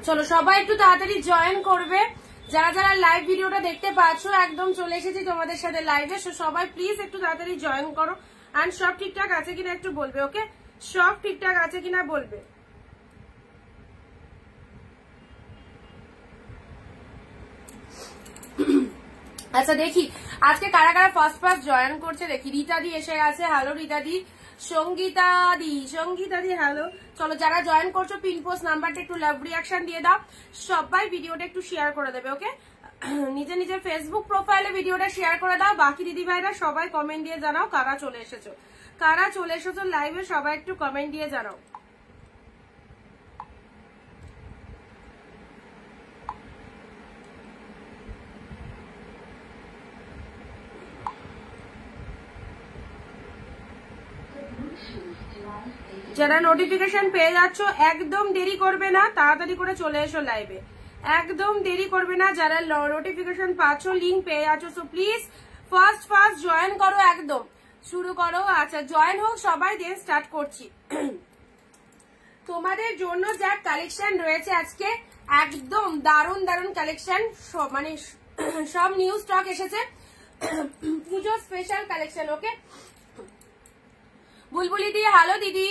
চলো সবাই একটু তাড়াতাড়ি জয়েন করবে, যারা যারা লাইভ ভিডিওটা দেখতে পাচ্ছ একদম চলে এসেছি তোমাদের সাথে লাইভে। সবাই প্লিজ একটু তাড়াতাড়ি জয়েন করো। এন্ড সব ঠিকঠাক আছে কিনা একটু বলবে, ওকে? সব ঠিকঠাক আছে কিনা বলবে। আচ্ছা দেখি আজকে কারা কারা ফার্স্ট ফার্স্ট জয়েন করছে দেখি। রীতা দি এসে গেছে, হ্যালো রীতা দি। সঙ্গীতা দি হ্যালো। চলো যারা জয়েন করছো পিন পোস্ট নাম্বারটা একটু লাভ রিয়াকশন দিয়ে দাও। সবাই ভিডিওটা একটু শেয়ার করে দেবে, ওকে? নিজে নিজের ফেসবুক প্রোফাইলে ভিডিওটা শেয়ার করে দাও। বাকি দিদি ভাইরা সবাই কমেন্ট দিয়ে জানাও কারা চলে এসেছো, কারা চলে এসেছো লাইভে, সবাই একটু কমেন্ট দিয়ে জানাও। যারা নোটিফিকেশন পেয়ে যাচ্ছ একদম দেরি করবে না, তাড়াতাড়ি করে চলে এসো লাইভে, একদম দেরি করবে না। যারা নোটিফিকেশন পাচ্ছ লিঙ্ক পেয়ে যাচ্ছ, সো প্লিজ ফার্স্ট জয়েন করো, একদম শুরু করো। আচ্ছা জয়েন হোক সবাই, দিয়ে স্টার্ট করছি। তোমাদের জন্য যা কালেকশন রয়েছে আজকে একদম দারুণ দারুণ কালেকশন, মানে সব নিউ স্টক এসেছে, পুজো স্পেশাল কালেকশন, ওকে? বুলবুলি দি হ্যালো দিদি,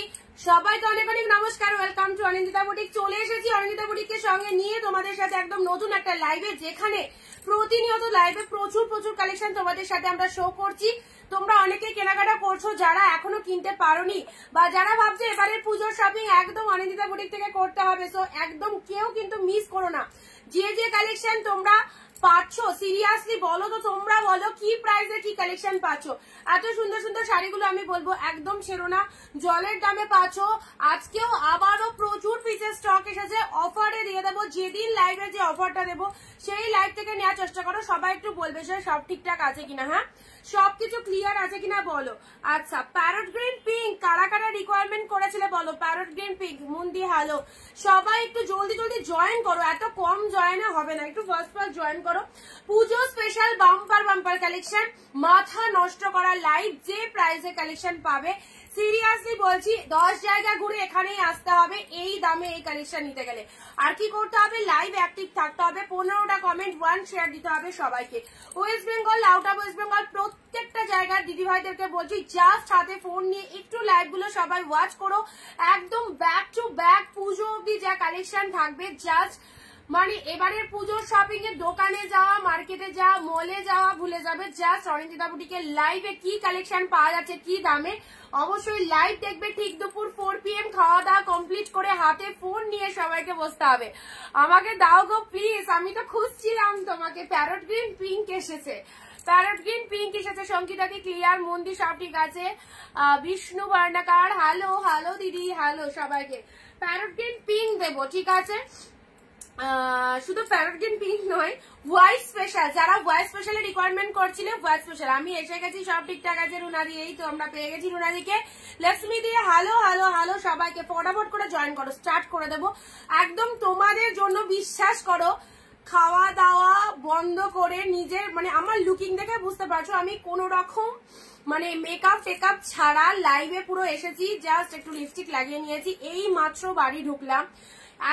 সবাইকে অনেক অনেক নমস্কার, ওয়েলকাম টু অনিন্দিতা বুটিক। চলে এসেছি অনিন্দিতা বুটিককে সঙ্গে নিয়ে তোমাদের সাথে একদম নতুন একটা লাইভে, যেখানে প্রতিনিয়ত লাইভে প্রচুর প্রচুর কালেকশন তোমাদের সাথে আমরা শো করছি। তোমরা অনেকে কেনাকাটা করছো, যারা এখনো কিনতে পারোনি বা যারা ভাবছো এবারের পুজোর শপিং একদম অনিন্দিতা বুটিক থেকে করতে হবে, সো একদম কেউ কিন্তু মিস করো না। যে যে কালেকশন তোমরা পাচ্ছ সিরিয়াসলি বলো তো, তোমরা বলো কি প্রাইসে কি কালেকশন পাচ্ছ। এত সুন্দর সুন্দর শাড়িগুলো আমি বলবো একদম ছেড়ো না, জলের দামে পাচ্ছ। আজকেও আবারও প্রচুর পিসের স্টক এসেছে, অফারে দিয়ে দেবো। যেদিন লাইভে যে অফারটা দেবো সেই লাইভ থেকে নেওয়ার চেষ্টা করো। সবাই একটু বলবে সে সব ঠিকঠাক আছে কিনা, হ্যাঁ সবকিছু ক্লিয়ার আছে কিনা বলো। আচ্ছা প্যারট গ্রিন পিঙ্ক কারা কারা রিকোয়ারমেন্ট করেছিলে বলো। প্যারট গ্রিন পিঙ্ক মুন্দি হ্যালো। সবাই একটু জলদি জলদি জয়েন করো, এত কম জয়েনে হবে না, একটু ফার্স্ট জয়েন করো। পুজো স্পেশাল বাম্পার কালেকশন, মাথা নষ্ট করা লাইভ, যে প্রাইসে কালেকশন পাবে সিরিয়াসলি বলছি 10 জায়গা ঘুরে এখানেই আসতে হবে এই দামে এই কালেকশন নিতে গেলে। আর কি করতে হবে, লাইভ অ্যাক্টিভ থাকতে হবে, 15টা কমেন্ট 1 শেয়ার দিতে হবে সবাইকে। West Bengal out of West Bengal প্রত্যেকটা জায়গার দিদি ভাইদেরকে বলছি জাস্ট হাতে ফোন নিয়ে একটু লাইভ গুলো সবাই ওয়াচ করো। একদম ব্যাক টু ব্যাক পুজো অব্দি যা কালেকশন থাকবে, জাস্ট মানে এবারের পুজোর শপিং এর দোকানে যাওয়া, মার্কেটে যাওয়া, মলে যাওয়া ভুলে যাবে। জাস্ট অনিন্দিতা বুটিকের লাইভে কি কালেকশন পাওয়া যাচ্ছে কি দামে, অবশ্যই লাইভ দেখবে। ঠিক দুপুর 4 PM খাওয়া দাওয়া কমপ্লিট করে হাতে ফোন নিয়ে সবাইকে বসতে হবে। আমাকে দাও গো প্লিজ, আমি তো খুঁজছিলাম তোমাকে। প্যারট গ্রিন পিঙ্ক এসেছে, প্যারট গ্রিন পিঙ্ক এসেছে। সঙ্গীতাদি ক্লিয়ার, মন্দির সব ঠিক আছে। বিষ্ণু বর্ণাকার হ্যালো হ্যালো দিদি হ্যালো সবাইকে। প্যারট গ্রিন পিঙ্ক দেবো, ঠিক আছে? শুধু প্যারট গ্রিন পিঙ্ক নয়, হোয়াইট স্পেশাল, যারা হোয়াইট স্পেশালে রিকোয়ারমেন্ট করছিলে হোয়াইট স্পেশাল আমি এসে গেছি, সব ঠিকঠাক আছে। রুনাদি এই তো আমরা পেয়ে গেছি রুনাদিকে। লক্ষ্মী দিয়ে হ্যালো হ্যালো হ্যালো সবাইকে। ফটাফট করে জয়েন করো, স্টার্ট করে দেবো একদম তোমাদের জন্য। বিশ্বাস করো খাওয়া দাওয়া বন্ধ করে নিজের মানে আমার লুকিং দেখে বুঝতে পারছো আমি কোন রকম মানে মেকআপ টেকআপ ছাড়া লাইভে পুরো এসেছি। জাস্ট একটু লিপস্টিক লাগিয়ে নিয়েছি, এই মাত্র বাড়ি ঢুকলাম।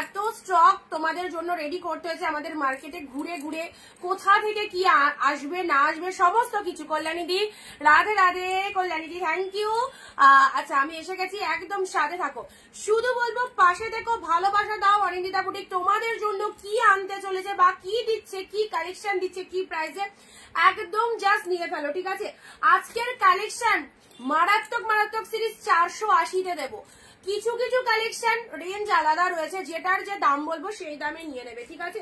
এত স্টক তোমাদের জন্য রেডি করতে হয়েছে আমাদের মার্কেটে ঘুরে ঘুরে, কোথা থেকে কি আসবে না আসবে সমস্ত কিছু। কল্যাণী দি রাধে রাধে, কল্যাণী দি থ্যাংক ইউ। আচ্ছা আমি এসে গেছি, একদম সাথে থাকো, শুধু বলবো পাশে দেখো, ভালোবাসা দাও। অনিন্দিতা বুটিক তোমাদের জন্য কি আনতে চলেছে বা কি দিচ্ছে, কি কালেকশন দিচ্ছে, কি প্রাইসে, একদম জাস্ট নিয়ে ফেলো, ঠিক আছে? আজকের কালেকশন মারাত্মক মারাত্মক সিরিজ 480-তে দেবো। কিছু কিছু কালেকশন রেঞ্জ আলাদা রয়েছে, যেটার যে দাম বলবো সেই দামে নিয়ে নেবে, ঠিক আছে?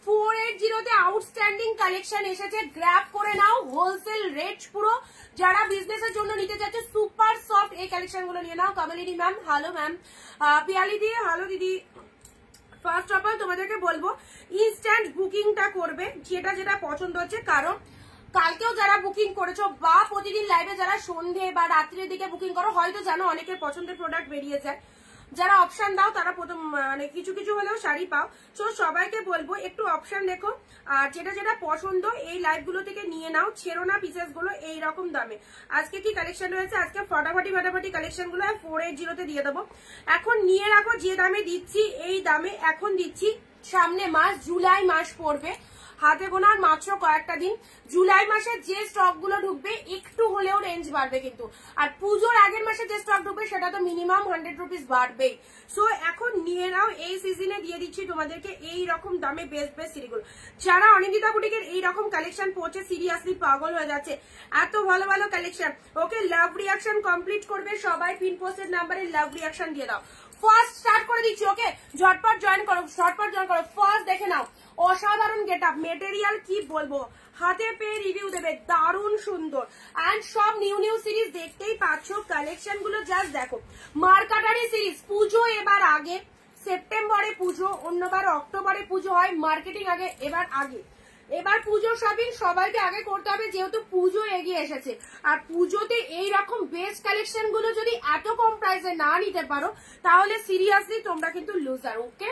480-তে আউটস্ট্যান্ডিং কালেকশন এসেছে, গ্র্যাব করে নাও, হোলসেল রেট পুরো। যারা বিজনেসের জন্য নিতে চাচ্ছে সুপার সফট এই কালেকশন গুলো নিয়ে নাও। Kamalini ma'am hello ma'am, Piyali দি হ্যালো দিদি। ফার্স্ট অফ অল তোমাদেরকে বলবো ইনস্ট্যান্ট বুকিংটা করবে, যেটা যেটা পছন্দ হচ্ছে। কারণ কালকেও যারা বুকিং করেছো বা প্রতিদিন লাইভে যারা সন্ধে বা রাত্রির দিকে বুকিং করো, হয়তো জানো অনেকের পছন্দের প্রোডাক্ট বেরিয়ে যায়। যারা অপশন দাও তারা প্রথম মানে কিছু কিছু হলেও শাড়ি পাও। তো সবাইকে বলবো একটু অপশন দেখো, আর যেটা যেটা পছন্দ এই লাইভ গুলো থেকে নিয়ে নাও, ছেড়ো না পিসেস গুলো এইরকম দামে। আজকে কি কালেকশন রয়েছে, আজকে ফাটাফাটি কালেকশন গুলো 480-তে দিয়ে দেবো। এখন নিয়ে রাখো, যে দামে দিচ্ছি এই দামে এখন দিচ্ছি সামনে মাস জুলাই মাস পড়বে, হাতে গোনার মাত্র কয়েকটা দিন। জুলাই মাসে যে স্টক গুলো ঢুকবে একটু হলেও রেঞ্জ বাড়বে কিন্তু, আর পুজোর আগের মাসে যে স্টক ঢুকবে সেটা তো মিনিমাম 100 রুপিস বাড়বেই। সো এখন নিয়ে নাও, এই সিজনে দিয়ে দিচ্ছি তোমাদেরকে এই রকম দামে বেস্ট বেস্ট সিরিগুলো। যারা অনিন্দিতা বুটিকের এই রকম কালেকশন পড়ছে সিরিয়াসলি পাগল হয়ে যাচ্ছে, এত ভালো ভালো কালেকশন। ওকে, লাভ রিয়াকশন কমপ্লিট করবে সবাই, পিন পোস্টেড নাম্বারে লাভ রিয়াকশন দিয়ে দাও। ফার্স্ট স্টার্ট করে দিচ্ছি, ওকে ঝটপট জয়েন করো, ঝটপট জয়েন করো। ফার্স্ট দেখে নাও, অসাধারণ গেট আপ, মেটেরিয়াল কি বলবো, হাতে পেয়ে রিভিউ দেবে, দারুণ সুন্দর। এন্ড সব নিউ নিউ সিরিজ দেখতেই পাচ্ছ, কালেকশন গুলো জাস্ট দেখো। মার্কাটারি সিরিজ, পুজো এবার আগে, সেপ্টেম্বরে পুজো, অন্যবার অক্টোবরে পুজো হয়, মার্কেটিং আগে, এবার আগে। এবার পুজো শপিং সবাইকে আগে করতে হবে, যেহেতু পুজো এগিয়ে এসেছে। আর পুজোতে এইরকম বেস্ট কালেকশন গুলো যদি এত কম প্রাইসে না নিতে পারো, তাহলে সিরিয়াসলি তোমরা কিন্তু লুজার। ওকে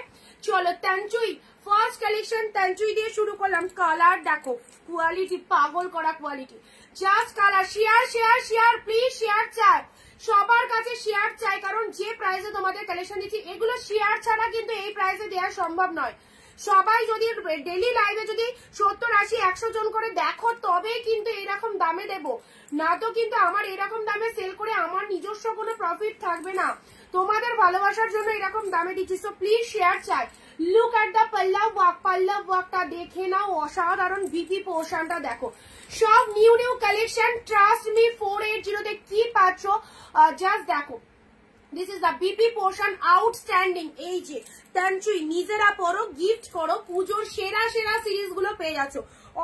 চলো, তানচুই ফার্স্ট কালেকশন, তানচুই দিয়ে শুরু করলাম। কালার দেখো, কোয়ালিটি পাগল করা quality, just colour. Share share share, please share চাই, সবার কাছে শেয়ার চাই, কারণ যে প্রাইসে তোমাদের কালেকশন দিচ্ছি এগুলো শেয়ার ছাড়া কিন্তু এই প্রাইসে দেওয়া সম্ভব নয়। সবাই যদি ডেলি লাইভে যদি 70, 80, 100 জন করে দেখো, তবে কিন্তু এরকম দামে দেব, না তো কিন্তু আমার এরকম দামে সেল করে আমার নিজস্ব কোনো প্রফিট থাকবে না। তোমাদের ভালোবাসার জন্য এরকম দামে দিচ্ছি, সো প্লিজ শেয়ার চাই। লুক এট দ্য পাল্লাভ ওয়ার্ক, পাল্লাভ ওয়ার্কটা দেখে নাও, অসাধারণ। বিপি পোর্শনটা দেখো, সব new new collection, trust me. 480 তে কি পাচ্ছ জাস্ট দেখো, this is the BP portion, outstanding. এই যে তানচুই, নিজেরা পরো, গিফট করো, পুজোর সেরা সেরা সিরিজ গুলো পেয়ে যাচ্ছ,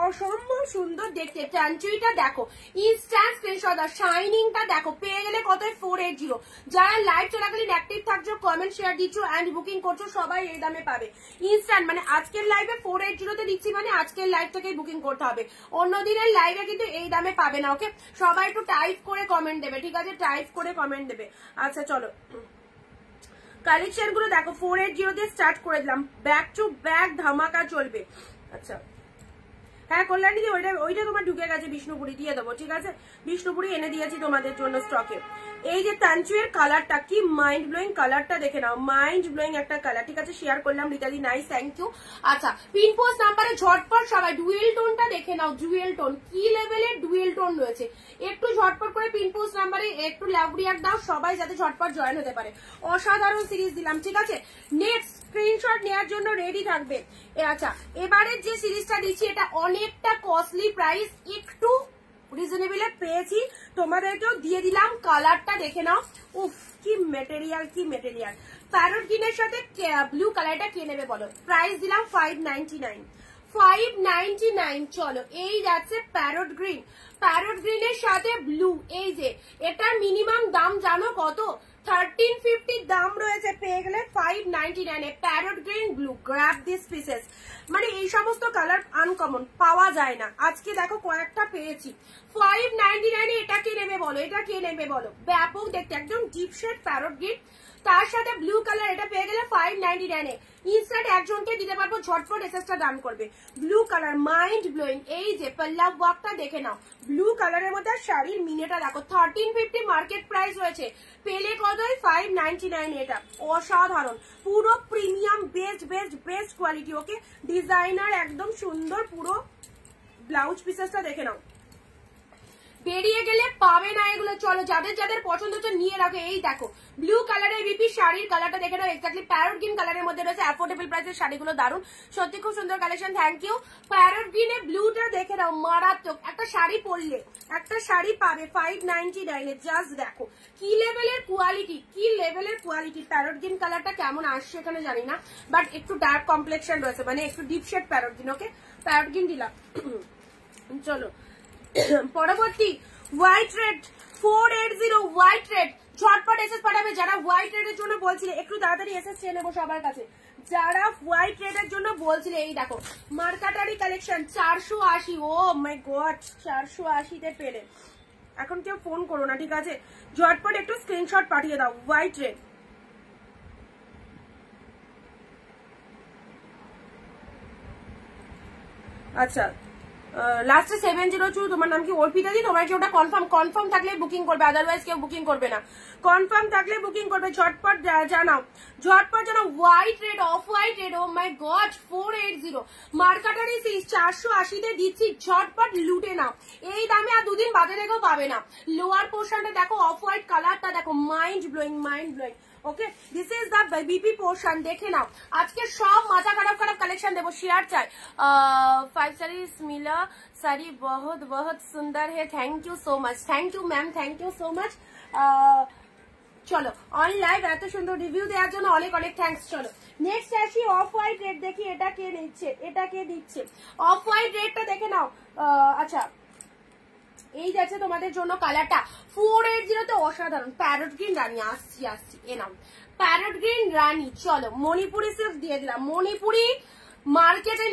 অসম্ভব সুন্দর দেখতে। তানচুইটা দেখো, ইনস্ট্যান্ট স্ক্রিনশট, আর শাইনিংটা দেখো, পেয়ে গেলে কত? 480। যারা লাইভ চলাকালীন অ্যাক্টিভ থাকছো, কমেন্ট শেয়ার দিচ্ছ এন্ড বুকিং করছো, সবাই এই দামে পাবে ইনস্ট্যান্ট। মানে আজকের লাইভে 480 তে দিচ্ছি, মানে আজকের লাইভ থেকেই বুকিং করতে হবে, অন্য দিনের লাইভে কিন্তু এই দামে পাবে না। ওকে, সবাই একটু টাইপ করে কমেন্ট দেবে, ঠিক আছে? টাইপ করে কমেন্ট দেবে। আচ্ছা চলো, কালেকশন গুলো দেখো। 480 দিয়ে স্টার্ট করে দিলাম, ব্যাক টু ব্যাক ধামাকা চলবে। আচ্ছা হ্যাঁ কল্যাণী দি, ওইটা তোমার ঢুকে গেছে, বিষ্ণুপুরি দিয়ে দেবো, ঠিক আছে? বিষ্ণুপুরি এনে দিয়েছি তোমাদের জন্য স্টকে। এই যে তানচুয়ের কালারটা, কি মাইন্ড ব্লোয়িং কালারটা দেখে নাও, মাইন্ড ব্লোয়িং একটা কালার, ঠিক আছে? শেয়ার করলাম রিতাদি, নাইস, থ্যাংক ইউ। আচ্ছা, পিন পোস্ট নাম্বারে ঝটপট সবাই ডুয়েল টোনটা দেখে নাও, ডুয়েল টোন কি লেভেলের ডুয়েল টোন রয়েছে, একটু ঝটপট করে পিন পোস্ট নাম্বারে একটু লাভ রিয়াক্ট দাও সবাই, যাতে ঝটপট জয়েন হতে পারে। অসাধারণ সিরিজ দিলাম, ঠিক আছে? নেক্সট স্ক্রিনশট নেওয়ার জন্য রেডি থাকবে। আচ্ছা, এবারের যে সিরিজটা দিচ্ছি এটা অনেকটা কস্টলি প্রাইস, একটু রিজনেবলে পেয়েছি, তোমাদেরকেও দিয়ে দিলাম। কালারটা দেখে নাও, উফ কি মেটেরিয়াল, কি মেটেরিয়াল। প্যারট গ্রিনের সাথে ব্লু কালারটা কে নেবে বলো? প্রাইস দিলাম 599, 599। চলো, এই যাচ্ছে প্যারট গ্রিন, প্যারট গ্রিনের সাথে ব্লু। এই যে এটার মিনিমাম দাম জানো কত? 1350 দাম রয়েছে, পেয়ে গেলে 599 এ parrot green blue. Grab this pieces, মানে এই সমস্ত কালার আনকমন পাওয়া যায় না, আজকে দেখো কয়েকটা পেয়েছি। 599 এ এটা কে নেবে বলো? এটা কে নেবে বলো? ব্যাপক দেখতে, একদম ডিপ শেড প্যারট গ্রিন, তার সাথে ব্লু কালার, এটা পেয়ে গেলে 599 এ। ইনস্ট্যান্ট একজনকে দিতে পারবো, ঝটপট এসএসটা ডান করবে। Blue colour mind blowing. এই যে পাল্লাভ ওয়ার্কটা দেখে নাও, ব্লু কালারের মধ্যে শাড়ির মিনেটা দেখো, 1350 মার্কেট প্রাইস রয়েছে, পেলে কতই? 599 এটা। অসাধারণ, পুরো premium, best best best quality. Okay, designer একদম সুন্দর, পুরো ব্লাউজ পিসেসটা দেখে নাও, বেরিয়ে গেলে পাবে না এগুলো। চলো, যাদের যাদের পছন্দ হচ্ছে নিয়ে রাখো। এই দেখো ব্লু কালারের বিপি শাড়ির কালারটা দেখে নাও, এক্স্যাক্টলি প্যারট গ্রিন কালারের মধ্যে রয়েছে, অ্যাফোর্ডেবল প্রাইসের শাড়িগুলো দারুন, সত্যি খুব সুন্দর কালেকশন, থ্যাংক ইউ। প্যারট গ্রিনে ব্লুটা দেখে নাও, মারাত্মক একটা শাড়ি পরলে একটা শাড়ি পাবে 599 এ। জাস্ট দেখো কি লেভেলের কোয়ালিটি, কি লেভেলের কোয়ালিটি। প্যারট গ্রিন কালারটা কেমন আসছে এখানে জানি না, বাট একটু ডার্ক কমপ্লেক্সন রয়েছে, মানে একটু ডিপ শেড প্যারট গ্রিন। ওকে, প্যারট গ্রিন দিলাম। চলো পরবর্তী, হোয়াইট রেড 480, হোয়াইট রেড। ঝটপট এসএস পাঠাবে যারা হোয়াইট রেডের জন্য বলছিলে, একটু তাড়াতাড়ি এসএস চেয়ে নেবো সবার কাছে যারা হোয়াইট রেডের জন্য বলছিলে। এই দেখো মার্কাটারি কালেকশন 480, ও মাই গড 480 তে পেলে। এখন কেউ ফোন করো না, ঠিক আছে? ঝটপট একটু স্ক্রিনশট পাঠিয়ে দাও, হোয়াইট রেড। আচ্ছা লাস্টে 702 তোমার নাম কি অর্পিতা দি, তোমার কি ওটা কনফার্ম থাকলে বুকিং করবে, আদারওয়াইজ কেউ বুকিং করবে না। কনফার্ম থাকলে বুকিং করবে, ঝটপট জানাও white red, off white red, oh my god 480 মার্কাটারি 480-তে দিচ্ছি, ঝটপট লুটে নাও। এই দামে আর দুদিন বাদে দেখেও পাবে না। লোয়ার পোর্শনটা দেখো, অফ হোয়াইট কালারটা দেখো, mind blowing. Okay, this is the BP portion, দেখে নাও। আজকে সব মাথা খারাপ কালেকশন দেবো, শেয়ার চাই। 5 sarees মিলা साड़ी बहुत सुंदर है, thank you so much, thank you ma'am, thank you so much. চলো অন লাইভ এত সুন্দর রিভিউ দেওয়ার জন্য অনেক থ্যাঙ্কস। চলো নেক্সট আসি, অফ হোয়াইট রেড দেখি এটা কে নিচ্ছে, এটা কে দিচ্ছে। অফ হোয়াইট রেডটা দেখে নাও। আচ্ছা, এই যাচ্ছে তোমাদের জন্য কালারটা 480-তে, অসাধারণ প্যারট গ্রিন রানী। আসছি এ নাও প্যারট গ্রিন রানী। চলো মণিপুরি সিল্ক দিয়ে দিলাম। মণিপুরি মার্কেটে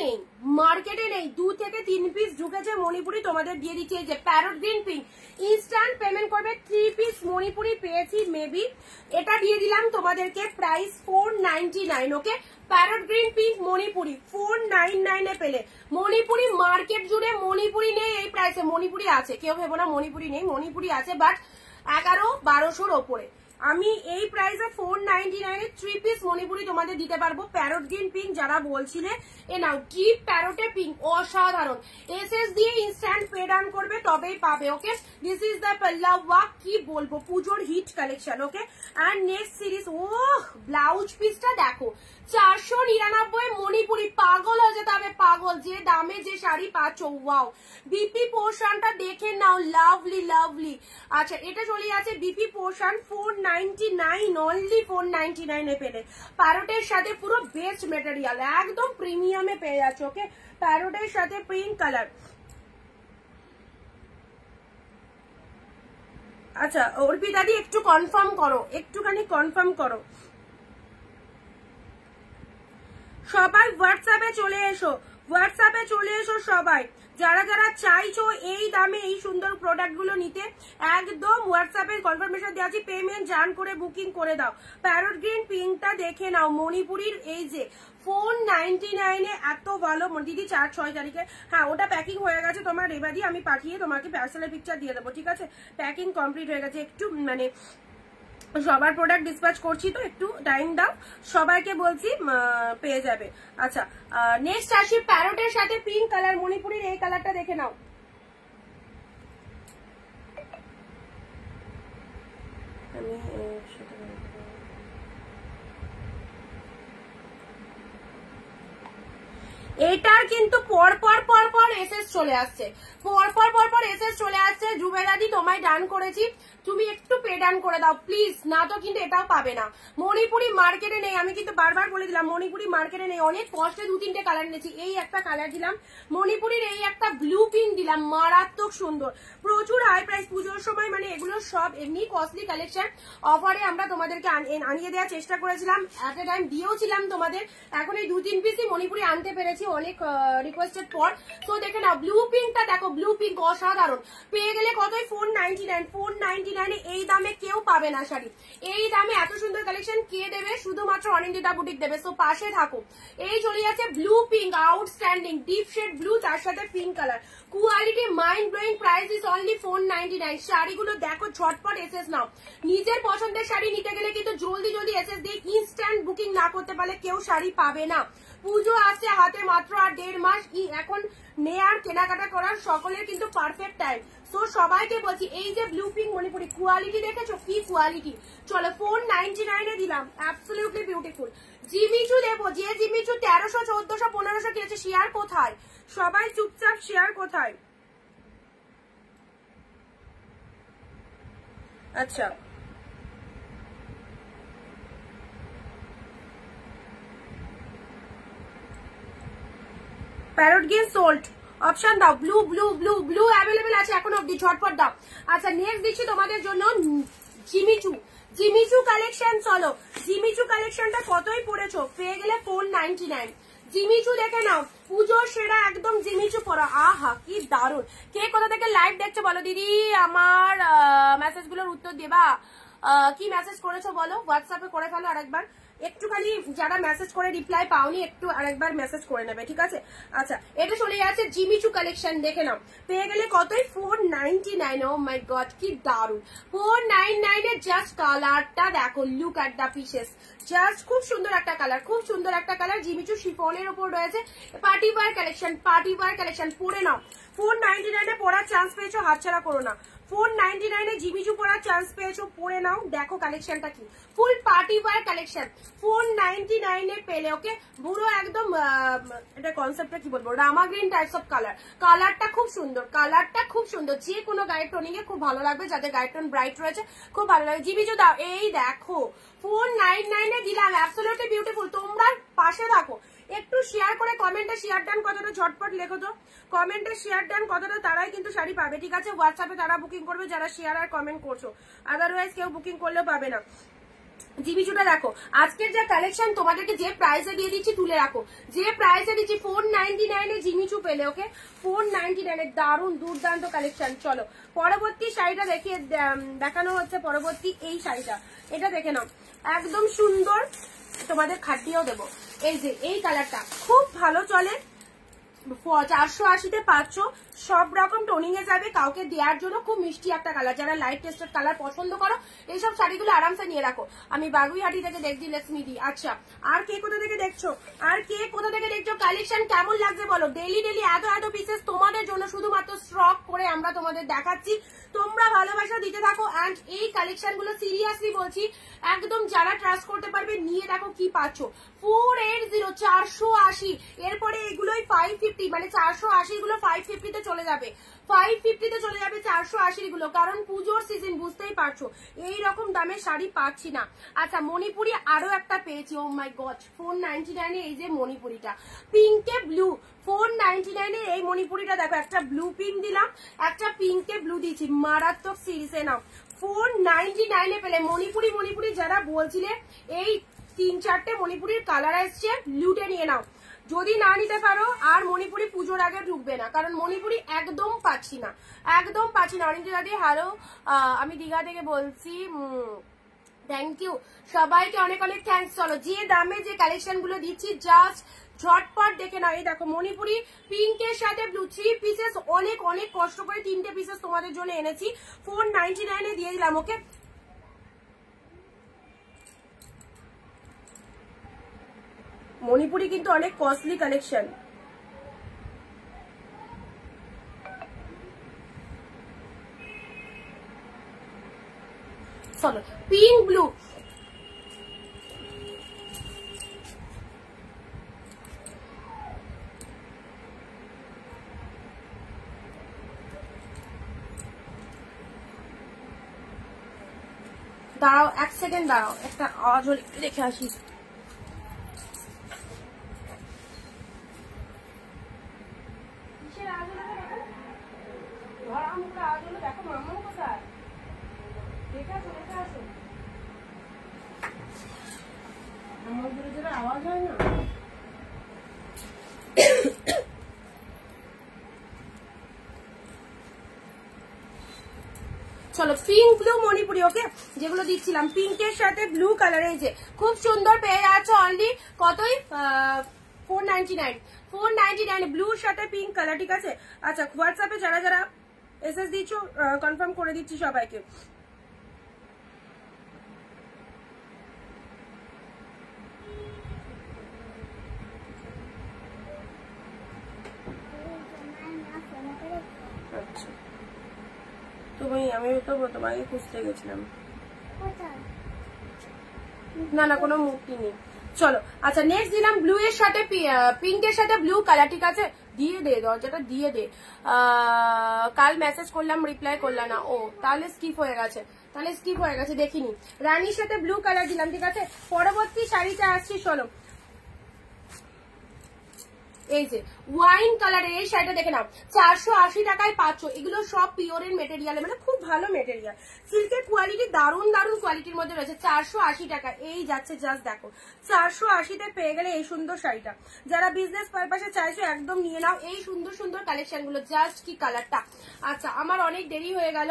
নেই 2 থেকে 3 পিস ঢুকেছে মণিপুরি, তোমাদের দিয়ে দিচ্ছি। এই যে parrot green pink, instant payment করবে। 3 পিস মণিপুরি পেয়েছি মেবি, এটা দিয়ে দিলাম তোমাদেরকে, প্রাইস 499। ওকে, প্যারট গ্রিন পিঙ্ক মণিপুরি 499-এ পেলে। মণিপুরি মার্কেট জুড়ে মণিপুরি নেই এই প্রাইসে, মণিপুরি আছে, কেউ ভেবো না মণিপুরি নেই, মণিপুরি আছে, বাট 1100-1200-র ওপরে। আমি এই প্রাইসে 499-এ 3 পিস মণিপুরি তোমাদের দিতে পারবো। প্যারট গ্রিন পিঙ্ক যারা বলছিলে, এ নাও ডিপ প্যারটে পিঙ্ক, অসাধারণ। এসএস দিয়ে ইনস্ট্যান্ট পে ডান করবে তবেই পাবে। ওকে, দিস ইজ দ্য পাল্লা ওয়াক, কি বলবো, পুজোর hit collection. Okay, and next series. ও ব্লাউজ পিসটা দেখো, 499 মণিপুরি, পাগল হয়ে যেতে হবে, পাগল, যে দামে যে শাড়ি পাচ্ছ। ওয়াও, বিপি পোর্শনটা দেখে নাও, লাভলি। আচ্ছা, এটা চলে আছে বিপি পোর্শন 499, অনলি 499-এ পেলে। প্যারটের সাথে পুরো বেস্ট মেটেরিয়াল, একদম প্রিমিয়ামে পেয়ে যাচ্ছ। ওকে, প্যারটের সাথে পিঙ্ক কালার। আচ্ছা অর্পিতাদি একটু কনফার্ম করো, একটুখানি কনফার্ম করো। সবাই হোয়াটসঅ্যাপে চলে এসো সবাই, যারা চাইছো এই দামে এই সুন্দর প্রোডাক্ট গুলো নিতে, একদম হোয়াটসঅ্যাপে কনফার্মেশন দেওয়া আছে, পেমেন্ট জান করে বুকিং করে দাও। প্যারট গ্রিন পিঙ্কটা দেখে নাও, মণিপুরির এই যে 499-এ এত ভালো দিদি, 4-6 তারিখে। হ্যাঁ, ওটা প্যাকিং হয়ে গেছে তোমার রেবাদি, আমি পাঠিয়ে তোমাকে পার্সেলের পিকচার দিয়ে দেবো, ঠিক আছে? প্যাকিং কমপ্লিট হয়ে গেছে, একটু মানে সবার প্রোডাক্ট ডিসপ্যাচ করছি তো একটু টাইম দাও, সবাইকে বলছি পেয়ে যাবে। আচ্ছা, নেক্সট আসি প্যারটের সাথে পিঙ্ক কালার, মণিপুরির এই কালারটা দেখে নাও। আমি এটার কিন্তু পরপর এসএস চলে আসছে, পরপর এসএস চলে আসছে। জুবেদাদি তোমায় ডান করেছি, তুমি একটু পে ডান করে দাও প্লিজ, না তো কিন্তু এটাও পাবে না। মণিপুরি মার্কেটে নেই, আমি কিন্তু বারবার বলে দিলাম মণিপুরি মার্কেটে নেই। অনেক কষ্টে 2-3টে কালার নিয়েছি, এই একটা কালার দিলাম মণিপুরির, এই একটা ব্লু পিঙ্ক দিলাম, মারাত্মক সুন্দর, প্রচুর হাই প্রাইস পুজোর সময়, মানে এগুলো সব এমনি কস্টলি কালেকশন, অফারে আমরা তোমাদেরকে আনিয়ে দেওয়ার চেষ্টা করেছিলাম, এট এ টাইম দিয়েওছিলাম তোমাদের। এখন এই 2-3 পিসই মণিপুরি আনতে পেরেছি অনেক রিকোয়েস্টের পর। তো দেখে নাও ব্লু পিঙ্কটা দেখো, ব্লু পিঙ্ক অসাধারণ, পেয়ে গেলে কতই 499 এই দামে কেউ পাবে না শাড়ি, এই দামে এত সুন্দর কালেকশন কে দেবে? শুধুমাত্র অনিন্দিতা বুটিক দেবে। তো পাশে থাকো। এই চলে যাচ্ছে blue pink, outstanding deep shade blue, তার সাথে pink colour, quality mind blowing, price is only 499। শাড়িগুলো দেখো, ঝটপট এসএস নাও। নিজের পছন্দের শাড়ি নিতে গেলে কিন্তু জলদি এসএস দিয়ে ইনস্ট্যান্ট বুকিং না করতে পারলে কেউ শাড়ি পাবে না। পুজো আসছে হাতে মাত্র আর 1.5 মাস, এখন নেয়ার কেনাকাটা করার সকলের কিন্তু পারফেক্ট টাইম। তো সবাইকে বলছি, এই যে ব্লু পিঙ্ক মণিপুরি, কোয়ালিটি দেখেছো কি কোয়ালিটি? চলো 499-এ দিলাম, অ্যাবসলিউটলি বিউটিফুল। জিমিচু দেবো, যে জিমিচু 1300, 1400, 1500 কিনেছে, শেয়ার কোথায়? সবাই চুপচাপ, শেয়ার কোথায়? আচ্ছা, প্যারট গ্রিন সোল্ড, অপশন দাও, ব্লু অ্যাভেলেবেল আছে এখন অব্দি, ঝটপট দাও। আচ্ছা, নেক্সট দিচ্ছি তোমাদের জন্য জিমিচু কালেকশন। চলো জিমিচু কালেকশনটা কতই পড়েছো? পেয়ে গেলে 499। জিমিচু দেখে নাও, পুজোর সেরা একদম জিমিচু পরা, আহা কি দারুণ। কে কোথা থেকে লাইভ দেখছো বলো দিদি, আমার মেসেজ গুলোর উত্তর দেবা। কি মেসেজ করেছো বলো, হোয়াটসঅ্যাপে করে ফেলো আরেকবার। একটুখানি যারা মেসেজ করে রিপ্লাই পাওনি একটু আরেকবার মেসেজ করে নেবে, ঠিক আছে? আচ্ছা, এটা চলে যাচ্ছে জিমিচু কালেকশন, দেখে নাও। পেয়ে গেলে কতই? 499। ও মাই গড, কি দারুন! 499 এর জাস্ট কালারটা দেখো, look at the pieces, just খুব সুন্দর একটা কালার, খুব সুন্দর একটা কালার। জিমিচু শিফনের উপর রয়েছে, party wear collection, party wear collection. পরে নাও, 499 এ পড়ার চান্স পেয়েছো, হাতছাড়া করো না। 499 এ জিমিচু পড়ার চান্স পেয়েছো, পরে নাও। দেখো কালেকশনটা কি, ফুল পার্টি ওয়্যার কালেকশন 499 এ পেলে। ওকে, পুরো একদম এটা কনসেপ্টটা কি বলবো, রামা গ্রিন টাইপস অফ কালার। কালারটা খুব সুন্দর, কালারটা খুব সুন্দর, যে কোনো গায়ের টোনিং এ খুব ভালো লাগবে, যাদের গায়ের টোন ব্রাইট রয়েছে খুব ভালো লাগবে। জিমিচু দাও, এই দেখো 499 এ দিলাম, অ্যাবসলিউটলি বিউটিফুল। তোমরা পাশে থাকো, একটু শেয়ার করে কমেন্টে শেয়ার ডান কতটা ঝটপট লেখো তো, কমেন্টে শেয়ার ডান কতটা, তারাই কিন্তু শাড়ি পাবে, ঠিক আছে? হোয়াটসঅ্যাপে তারা বুকিং করবে যারা শেয়ার আর কমেন্ট করছো, আদারওয়াইজ কেউ বুকিং করলেও পাবে না। জিমিচুটা দেখো, আজকের যা কালেকশন তোমাদেরকে যে প্রাইসে দিয়ে দিচ্ছি তুলে রাখো, যে প্রাইসে দিচ্ছি 499 এ জিমিচু পেলে। ওকে, 499 এর দারুণ দুর্দান্ত কালেকশন। চলো পরবর্তী শাড়িটা দেখানো হচ্ছে, পরবর্তী এই শাড়িটা, এটা দেখে নাও, একদম সুন্দর, তোমাদের খাটিয়েও দেবো। এই যে এই কালারটা খুব ভালো চলে, 480-তে পাচ্ছ, সব রকম টোনিং এ যাবে, কাউকে দেওয়ার জন্য খুব মিষ্টি একটা কালার। যারা লাইট টেস্টেড কালার পছন্দ করো এইসব শাড়িগুলো আরামসে নিয়ে রাখো। আমি বাগুইহাটি থেকে দেখছি লক্ষ্মীদি। আচ্ছা, আর কে কোথা থেকে দেখছো, আর কে কোথা থেকে দেখছো, কালেকশন কেমন লাগছে বলো। ডেইলি ডেইলি এত এত পিসেস তোমাদের জন্য শুধুমাত্র স্টক করে আমরা তোমাদের দেখাচ্ছি, তোমরা ভালোবাসা দিতে থাকো। অ্যান্ড এই কালেকশন গুলো সিরিয়াসলি বলছি, একদম যারা ট্রাস্ট করতে পারবে নিয়ে দেখো কি পাচ্ছ। 480, 480, এরপরে এগুলোই 550, মানে 480 গুলো 550 তে চলে যাবে, 550 তে চলে যাবে 480 গুলো, কারণ পুজোর সিজন, বুঝতেই পারছো এইরকম দামের শাড়ি পাচ্ছি না। আচ্ছা, মণিপুরি আরো একটা পেয়েছি, ও মাই গড, 499 এ এই যে মণিপুরিটা, পিঙ্কে ব্লু, 499 এ এই মণিপুরিটা দেখো, একটা ব্লু পিঙ্ক দিলাম, একটা পিঙ্কে ব্লু দিচ্ছি, মারাত্মক সিরিজে নাও। 499 এ পেলে মণিপুরি। মণিপুরি যারা বলছিলে, এই 3-4টে মণিপুরির কালার আসছে, লুটে নিয়ে নাও। যদি না নিতে পারো আর মণিপুরি পুজোর আগে ঢুকবে না, কারণ মণিপুরি একদম পাচ্ছি না, একদম পাচ্ছি না। অরিন্দা দাদি হ্যালো, আমি দীঘা থেকে বলছি, থ্যাংক ইউ সবাইকে, অনেক অনেক থ্যাংকস। চলো, যে দামে যে কালেকশন গুলো দিচ্ছি জাস্ট ঝটপট দেখে নাও। এই দেখো মণিপুরি পিঙ্কের সাথে ব্লু, 3 পিসেস, অনেক অনেক কষ্ট করে 3টে পিসেস তোমাদের জন্য এনেছি, 499 এ দিয়ে দিলাম। ওকে, মণিপুরি কিন্তু অনেক কস্টলি কালেকশন। চলো, পিঙ্ক ব্লু, দাঁড়াও 1 সেকেন্ড, দাঁড়াও, একটা আওয়াজ রেখে আসি। দেখো মামা কোথায়, দেখে আসো, দেখে আসো, আমার যেটা আওয়াজ হয় না। চলো, পিঙ্ক ব্লু মণিপুরি। ওকে, যেগুলো দিচ্ছিলাম পিঙ্কের সাথে ব্লু কালার, এই যে খুব সুন্দর পেয়ে যাচ্ছ। অনলি কতই? 499 ব্লুর সাথে পিঙ্ক কালার, ঠিক আছে? আচ্ছা, হোয়াটসঅ্যাপে যারা যারা এসএস দিচ্ছ কনফার্ম করে দিচ্ছি সবাইকে। আচ্ছা, আমি তো তোমাকে খুঁজতে গেছিলাম, না না কোনো মূর্তি নেই। চলো, আচ্ছা, নেক্সট দিলাম ব্লু এর সাথে পিঙ্কের সাথে ব্লু কালার, ঠিক আছে? দিয়ে দে, দরজাটা দিয়ে দে। কাল মেসেজ করলাম, রিপ্লাই করলাম না, ও তাহলে স্কিপ হয়ে গেছে, দেখিনি। রানীর সাথে ব্লু কালার দিলাম, ঠিক আছে? পরবর্তী শাড়িটা আসছি, চলো, এই যে ওয়াইন কালারের এই শাড়িটা দেখে নাও, 480 টাকায় পাচ্ছ। এগুলো সব পিওরের মেটেরিয়াল, মানে খুব ভালো মেটেরিয়াল, সিল্কের কোয়ালিটি দারুণ দারুণ কোয়ালিটির মধ্যে রয়েছে। 480 টাকা এই যাচ্ছে, জাস্ট দেখো 480-তে পেয়ে গেলে এই সুন্দর শাড়িটা। যারা বিজনেস পারপাসে চাইছো একদম নিয়ে নাও এই সুন্দর সুন্দর কালেকশন গুলো। জাস্ট কি কালারটা! আচ্ছা, আমার অনেক দেরি হয়ে গেল,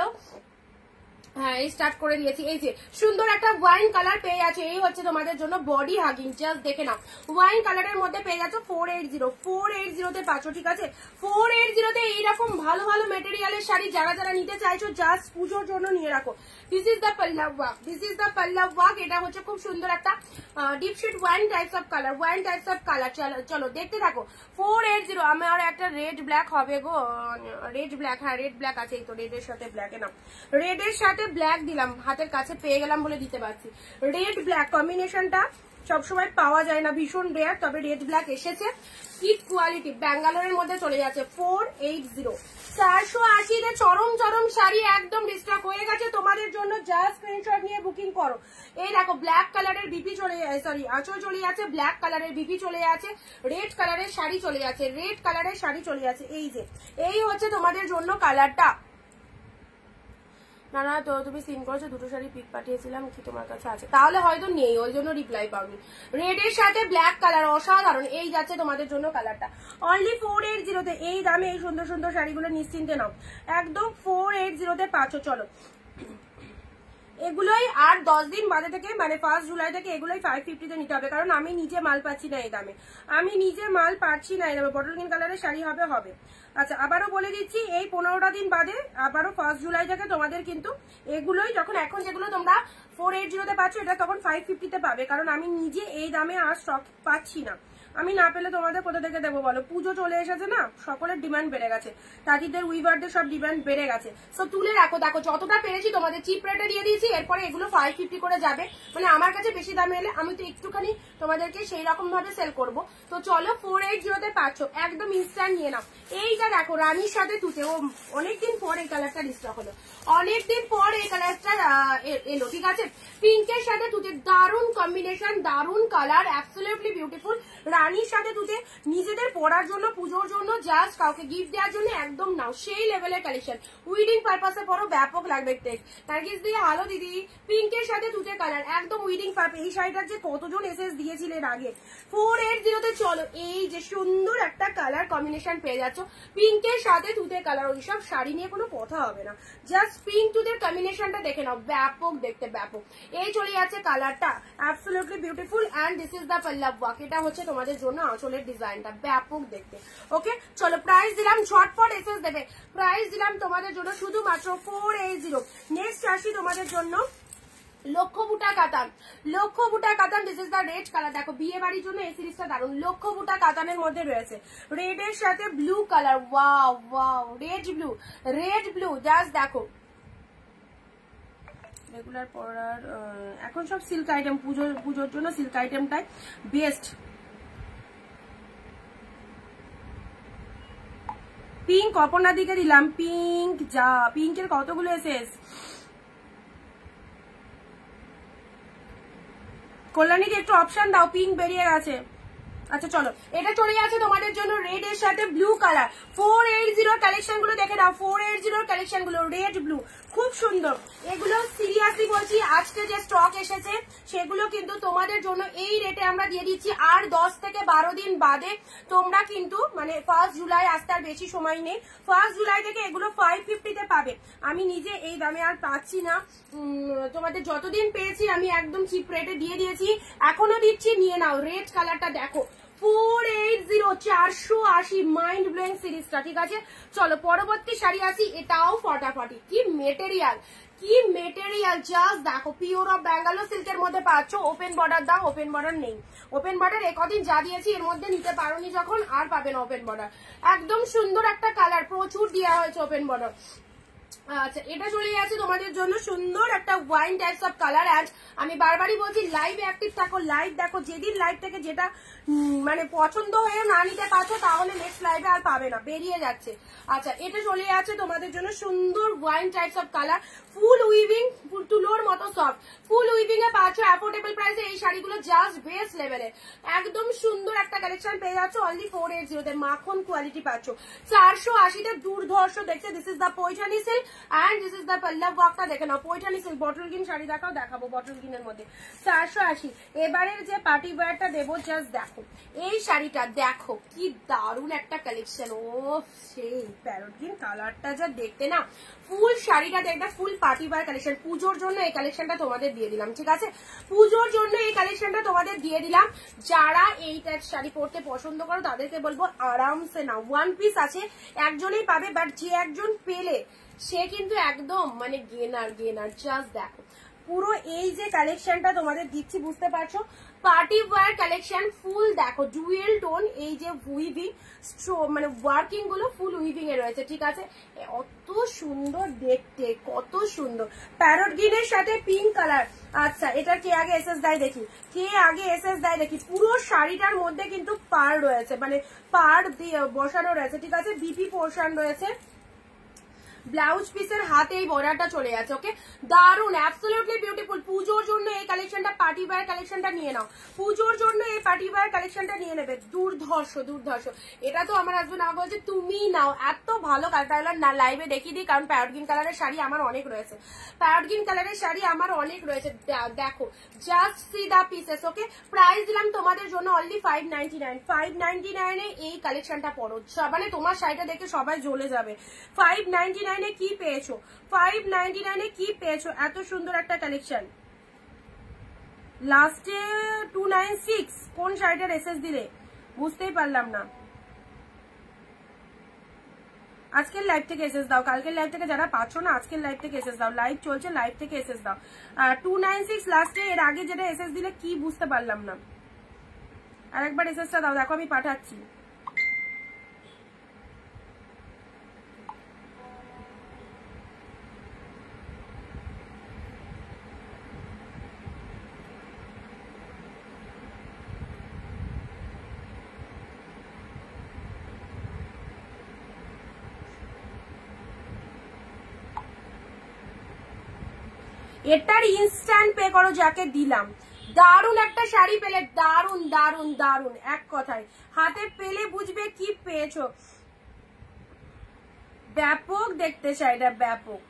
হ্যাঁ এই স্টার্ট করে দিয়েছি। এই যে সুন্দর একটা ওয়াইন কালার পেয়ে যাচ্ছে, এই হচ্ছে তোমাদের জন্য বডি হাগিং, জাস্ট দেখে নাও ওয়াইন কালারের মধ্যে পেয়ে যাচ্ছ 480 তে পাচ্ছ, ঠিক আছে। 480 তে এইরকম ভালো ভালো মেটেরিয়ালের শাড়ি যারা যারা নিতে চাইছো জাস্ট পুজোর জন্য নিয়ে রাখো। This is the pallav work, this is the pallav work. এটা হচ্ছে খুব সুন্দর একটা deep shade wine types of colour, চলো দেখতে থাকো। 480 আমার একটা রেড ব্ল্যাক হবে গো, রেড ব্ল্যাক, হ্যাঁ রেড ব্ল্যাক আছে, এই তো রেডের সাথে ব্ল্যাক, না রেডের সাথে ব্ল্যাক দিলাম, হাতের কাছে পেয়ে গেলাম বলে দিতে পারছি। রেড ব্ল্যাক কম্বিনেশনটা সবসময় পাওয়া যায় না, ভীষণ রেয়ার, তবে রেড ব্ল্যাক এসেছে। কি কোয়ালিটি, ব্যাঙ্গালোরের মধ্যে চলে যাচ্ছে 480। 480 তে চরম চরম শাড়ি একদম ডিস্টক হয়ে গেছে তোমাদের জন্য, জাস্ট স্ক্রিনশট নিয়ে বুকিং করো। এই দেখো ব্ল্যাক কালারের বিপি চলে যায়, সরি আঁচল চলে যাচ্ছে, ব্ল্যাক কালারের বিপি চলে যাচ্ছে, রেড কালারের শাড়ি চলে যাচ্ছে, রেড কালারের শাড়ি চলে যাচ্ছে। এই যে এই হচ্ছে তোমাদের জন্য কালারটা। না না তো তুমি সিন করেছো, দুটো শাড়ি পিক পাঠিয়েছিলাম কি তোমার কাছে আছে, তাহলে হয়তো নেই, ওই জন্য রিপ্লাই পাওনি। রেড এর সাথে ব্ল্যাক কালার অসাধারণ, এই যাচ্ছে তোমাদের জন্য কালারটা অনলি 480 তে। এই দামে এই সুন্দর সুন্দর শাড়িগুলো নিশ্চিন্তে নাও, একদম 480 তে পাচ্ছ। চলো এগুলোই আর 10 দিন বাদে থেকে, মানে 1 জুলাই থেকে এগুলোই 550 তে নিতে হবে, কারণ আমি নিজে মাল পাচ্ছি না এই দামে, আমি নিজে মাল পাচ্ছি না এই দামে। বটল গ্রিন কালারের শাড়ি হবে। আচ্ছা আবারও বলে দিচ্ছি, এই 15টা দিন বাদে আবারও 1 জুলাই থেকে তোমাদের কিন্তু এগুলোই, যখন এখন যেগুলো তোমরা 480 তে পাচ্ছ, এটা তখন 550 তে পাবে, কারণ আমি নিজে এই দামে আর স্টক পাচ্ছি না। আমি না পেলে তোমাদের কোথা থেকে দেবো বলো, পুজো চলে এসেছে না, সকলের ডিমান্ড বেড়ে গেছে, তাঁতিদের উইভারদের সব ডিমান্ড বেড়ে গেছে। সো তুলে রাখো, দেখো যতটা পেরেছি তোমাদের চিপ রেটে দিয়ে দিয়েছি, এরপরে এগুলো 550 করে যাবে, মানে আমার কাছে বেশি দামে এলে আমি তো একটুখানি তোমাদেরকে সেই রকম ভাবে সেল করব। তো চলো 480 তে পাচ্ছ, একদম ইনস্ট্যান্ট নিয়ে নাও। এইটা দেখো রানীর সাথে তুতে, ও অনেকদিন পর এই কালারটা ডিস্টক হলো, অনেকদিন পর এই কালারটা এলো, ঠিক আছে। পিঙ্কের সাথে তুতে দারুণ কম্বিনেশন, দারুণ কালার, অ্যাবসলিউটলি বিউটিফুল। রানীর সাথে তুতে নিজেদের পরার জন্য, পুজোর জন্য, জাস্ট কাউকে গিফট দেওয়ার জন্য একদম নাও, সেই লেভেলের কালেকশন। উইডিং পারপাসে পরো, ব্যাপক লাগবে টেক্সট। নার্গিস দিয়ে হালো দিদি, পিঙ্কের সাথে তুতে কালার একদম উইডিং পারপাস। এই শাড়িটার যে কতজন এসএস দিয়েছিলেন আগে। 480 তে চলো এই যে সুন্দর একটা কালার কম্বিনেশন পেয়ে যাচ্ছ, পিঙ্কের সাথে তুতে কালার। ওইসব শাড়ি নিয়ে কোনো কথা হবে না, জাস্ট পিঙ্ক তুতের কম্বিনেশনটা দেখে নাও, ব্যাপক দেখতে, ব্যাপক। এই চলে যাচ্ছে কালারটা, absolutely beautiful. And this is the pallav work, এটা হচ্ছে তোমাদের জন্য আঁচলের ডিজাইনটা, ব্যাপক দেখতে। ওকে চলো প্রাইস দিলাম, ঝটপট এসএস দেবে, প্রাইস দিলাম তোমাদের জন্য শুধুমাত্র 480। নেক্সট আসি তোমাদের জন্য লক্ষ্য বুটা কাতান, লক্ষ্য বুটা কাতান। This is the red colour, দেখো বিয়ে বাড়ির জন্য এই সিরিজটা দারুন। লক্ষ্য বুটা কাতানের মধ্যে রয়েছে রেড এর সাথে blue colour, wow wow, red blue, just দেখো রেগুলার পরার। এখন সব সিল্ক আইটেম, পুজোর জন্য সিল্ক আইটেমটাই বেস্ট। পিঙ্ক অপর্ণা দিকে দিলাম, পিঙ্ক যা, পিঙ্কের কতগুলো এসেস। কল্যাণীকে একটু অপশন দাও, পিঙ্ক বেরিয়ে গেছে। আচ্ছা চলো এটা চলে যাচ্ছে তোমাদের জন্য রেড এর সাথে ব্লু কালার। 480 কালেকশন গুলো দেখে দাও, 480 কালেকশন গুলো রেড ব্লু, খুব সুন্দর। এগুলো সিরিয়াসলি বলছি, আজকে যে স্টক এসেছে সেগুলো কিন্তু তোমাদের জন্য এই রেটে আমরা দিয়ে দিচ্ছি। আর 10 থেকে 12 দিন বাদে তোমরা কিন্তু, মানে 1 জুলাই আসতে আর বেশি সময় নেই, 1 জুলাই থেকে এগুলো 550 তে পাবে। আমি নিজে এই দামে আর পাচ্ছি না, তোমাদের যতদিন পেয়েছি আমি একদম চিপ রেটে দিয়ে দিয়েছি, এখনো দিচ্ছি, নিয়ে নাও। রেড কালারটা দেখো, 480, 480 মাইন্ড ব্লোয়িং সিরিজটা, ঠিক আছে। চলো পরবর্তী শাড়ি আসি, এটাও ফটাফটি। কি মেটেরিয়াল, কি মেটেরিয়াল, জাস্ট দেখো, পিওর অফ ব্যাঙ্গালোর সিল্কের মধ্যে পাচ্ছ। ওপেন বর্ডার দাও, ওপেন বর্ডার নেই, ওপেন বর্ডার একদিন যা দিয়েছি এর মধ্যে নিতে পারোনি যখন, আর পাবে না ওপেন বর্ডার। একদম সুন্দর একটা কালার, প্রচুর দেওয়া হয়েছে ওপেন বর্ডার। আচ্ছা এটা চলে যাচ্ছে তোমাদের জন্য সুন্দর একটা wine types of colour. And আমি বারবারই বলছি লাইভে অ্যাক্টিভ থাকো, লাইভ দেখো, যেদিন লাইভ থেকে যেটা মানে পছন্দ হয়েও না নিতে পারছো তাহলে নেক্সট লাইভে আর পাবে না, বেরিয়ে যাচ্ছে। আচ্ছা এটা চলে যাচ্ছে তোমাদের জন্য সুন্দর wine types of colour, full weaving, তুলোর মতো সফট, ফুল উইভিং এ পাচ্ছ অ্যাফোর্ডেবল প্রাইসে। এই শাড়িগুলো জাস্ট বেস্ট লেভেলের, একদম সুন্দর একটা কালেকশন পেয়ে যাচ্ছ অনলি 480 তে। মাখন কোয়ালিটি পাচ্ছ, 480 তে দুর্ধর্ষ দেখছে। This is the Paithani silk, and this is the pallav ওয়ার্কটা দেখে নাও। Paithani silk bottle green sari দেখাও, দেখাবো বটল গ্রিনের মধ্যে 480। এবারের যে পার্টি ওয়্যারটা দেবো জাস্ট দেখো এই শাড়িটা, দেখো কি দারুণ একটা কালেকশন। ও সেই প্যারট গ্রিন কালারটা যা দেখতে না, ফুল শাড়িটা দেখবে ফুল পার্টি ওয়্যার কালেকশন। পুজোর জন্য এই কালেকশনটা তোমাদের দিয়ে দিলাম, ঠিক আছে? পুজোর জন্য এই কালেকশনটা তোমাদের দিয়ে দিলাম। যারা এই টাইপ শাড়ি পরতে পছন্দ করো তাদেরকে বলবো আরামসে নাও। ওয়ান পিস আছে, একজনেই পাবে, বাট যে একজন পেলে সে কিন্তু একদম মানে গেনার গেনার। জাস্ট দেখো পুরো এই যে কালেকশনটা তোমাদের দিচ্ছি, বুঝতে পারছো? পার্টি ওয়্যার কালেকশন ফুল দেখো ডুয়েল টোন, এই যে উইভিং মানে ওয়ার্কিং গুলো ফুল উইভিং এ রয়েছে, ঠিক আছে? অত সুন্দর দেখতে, কত সুন্দর। প্যারট গ্রিনের সাথে পিঙ্ক কালার। আচ্ছা এটা কে আগে এসএস দেয় দেখি, কে আগে এসএস দেয় দেখি। পুরো শাড়িটার মধ্যে কিন্তু পাড় রয়েছে, মানে পাড় দিয়ে বসানো রয়েছে, ঠিক আছে? বিপি পোর্শন রয়েছে, ব্লাউজ পিসের হাতে এই বর্ডারটা চলে যাচ্ছে। ওকে, দারুন, অ্যাবসলিউটলি বিউটিফুল। পুজোর জন্য এই কালেকশনটা, পার্টি ওয়্যার কালেকশনটা নিয়ে নাও। পুজোর জন্য এই পার্টি ওয়্যার কালেকশনটা নিয়ে নেবে, দুর্ধর্ষ দুর্ধর্ষ। এটা তো আমার হাজবেন্ড আমাকে বলছে তুমি নাও, এত ভালো কালার। না লাইভে দেখিয়ে দিই, কারণ প্যারট গ্রিন কালারের শাড়ি আমার অনেক রয়েছে, প্যারট গ্রিন কালারের শাড়ি আমার অনেক রয়েছে। দেখো জাস্ট সি দা পিসেস। ওকে, প্রাইস দিলাম তোমাদের জন্য অনলি 599। 599 এই কালেকশনটা পড়ো, মানে তোমার শাড়িটা দেখে সবাই জ্বলে যাবে। 599 কি পেয়েছো, 599 কি পেয়েছো? এত সুন্দর একটা কালেকশন। লাস্টে 296 কোন শাড়িটার এসএস দিলে বুঝতেই পারলাম না। আজকের লাইভ থেকে এসএস দাও, কালকের লাইভ থেকে যারা পাচ্ছ না আজকের লাইভ থেকে এসএস দাও। লাইভ চলছে, লাইভ থেকে এসএস দাও। 296 লাস্টে, এর আগে যেটা এসএস দিলে কি বুঝতে পারলাম না। আরেকবার এসএসটা দাও, দেখো আমি পাঠাচ্ছি। এটার ইনস্ট্যান্ট পে করো যাকে দিলাম। দারুন একটা শাড়ি পেলে, দারুন দারুন দারুন, এক কথায় হাতে পেলে বুঝবে কি পেয়েছো। ব্যাপক দেখতে শাড়িটা, ব্যাপক।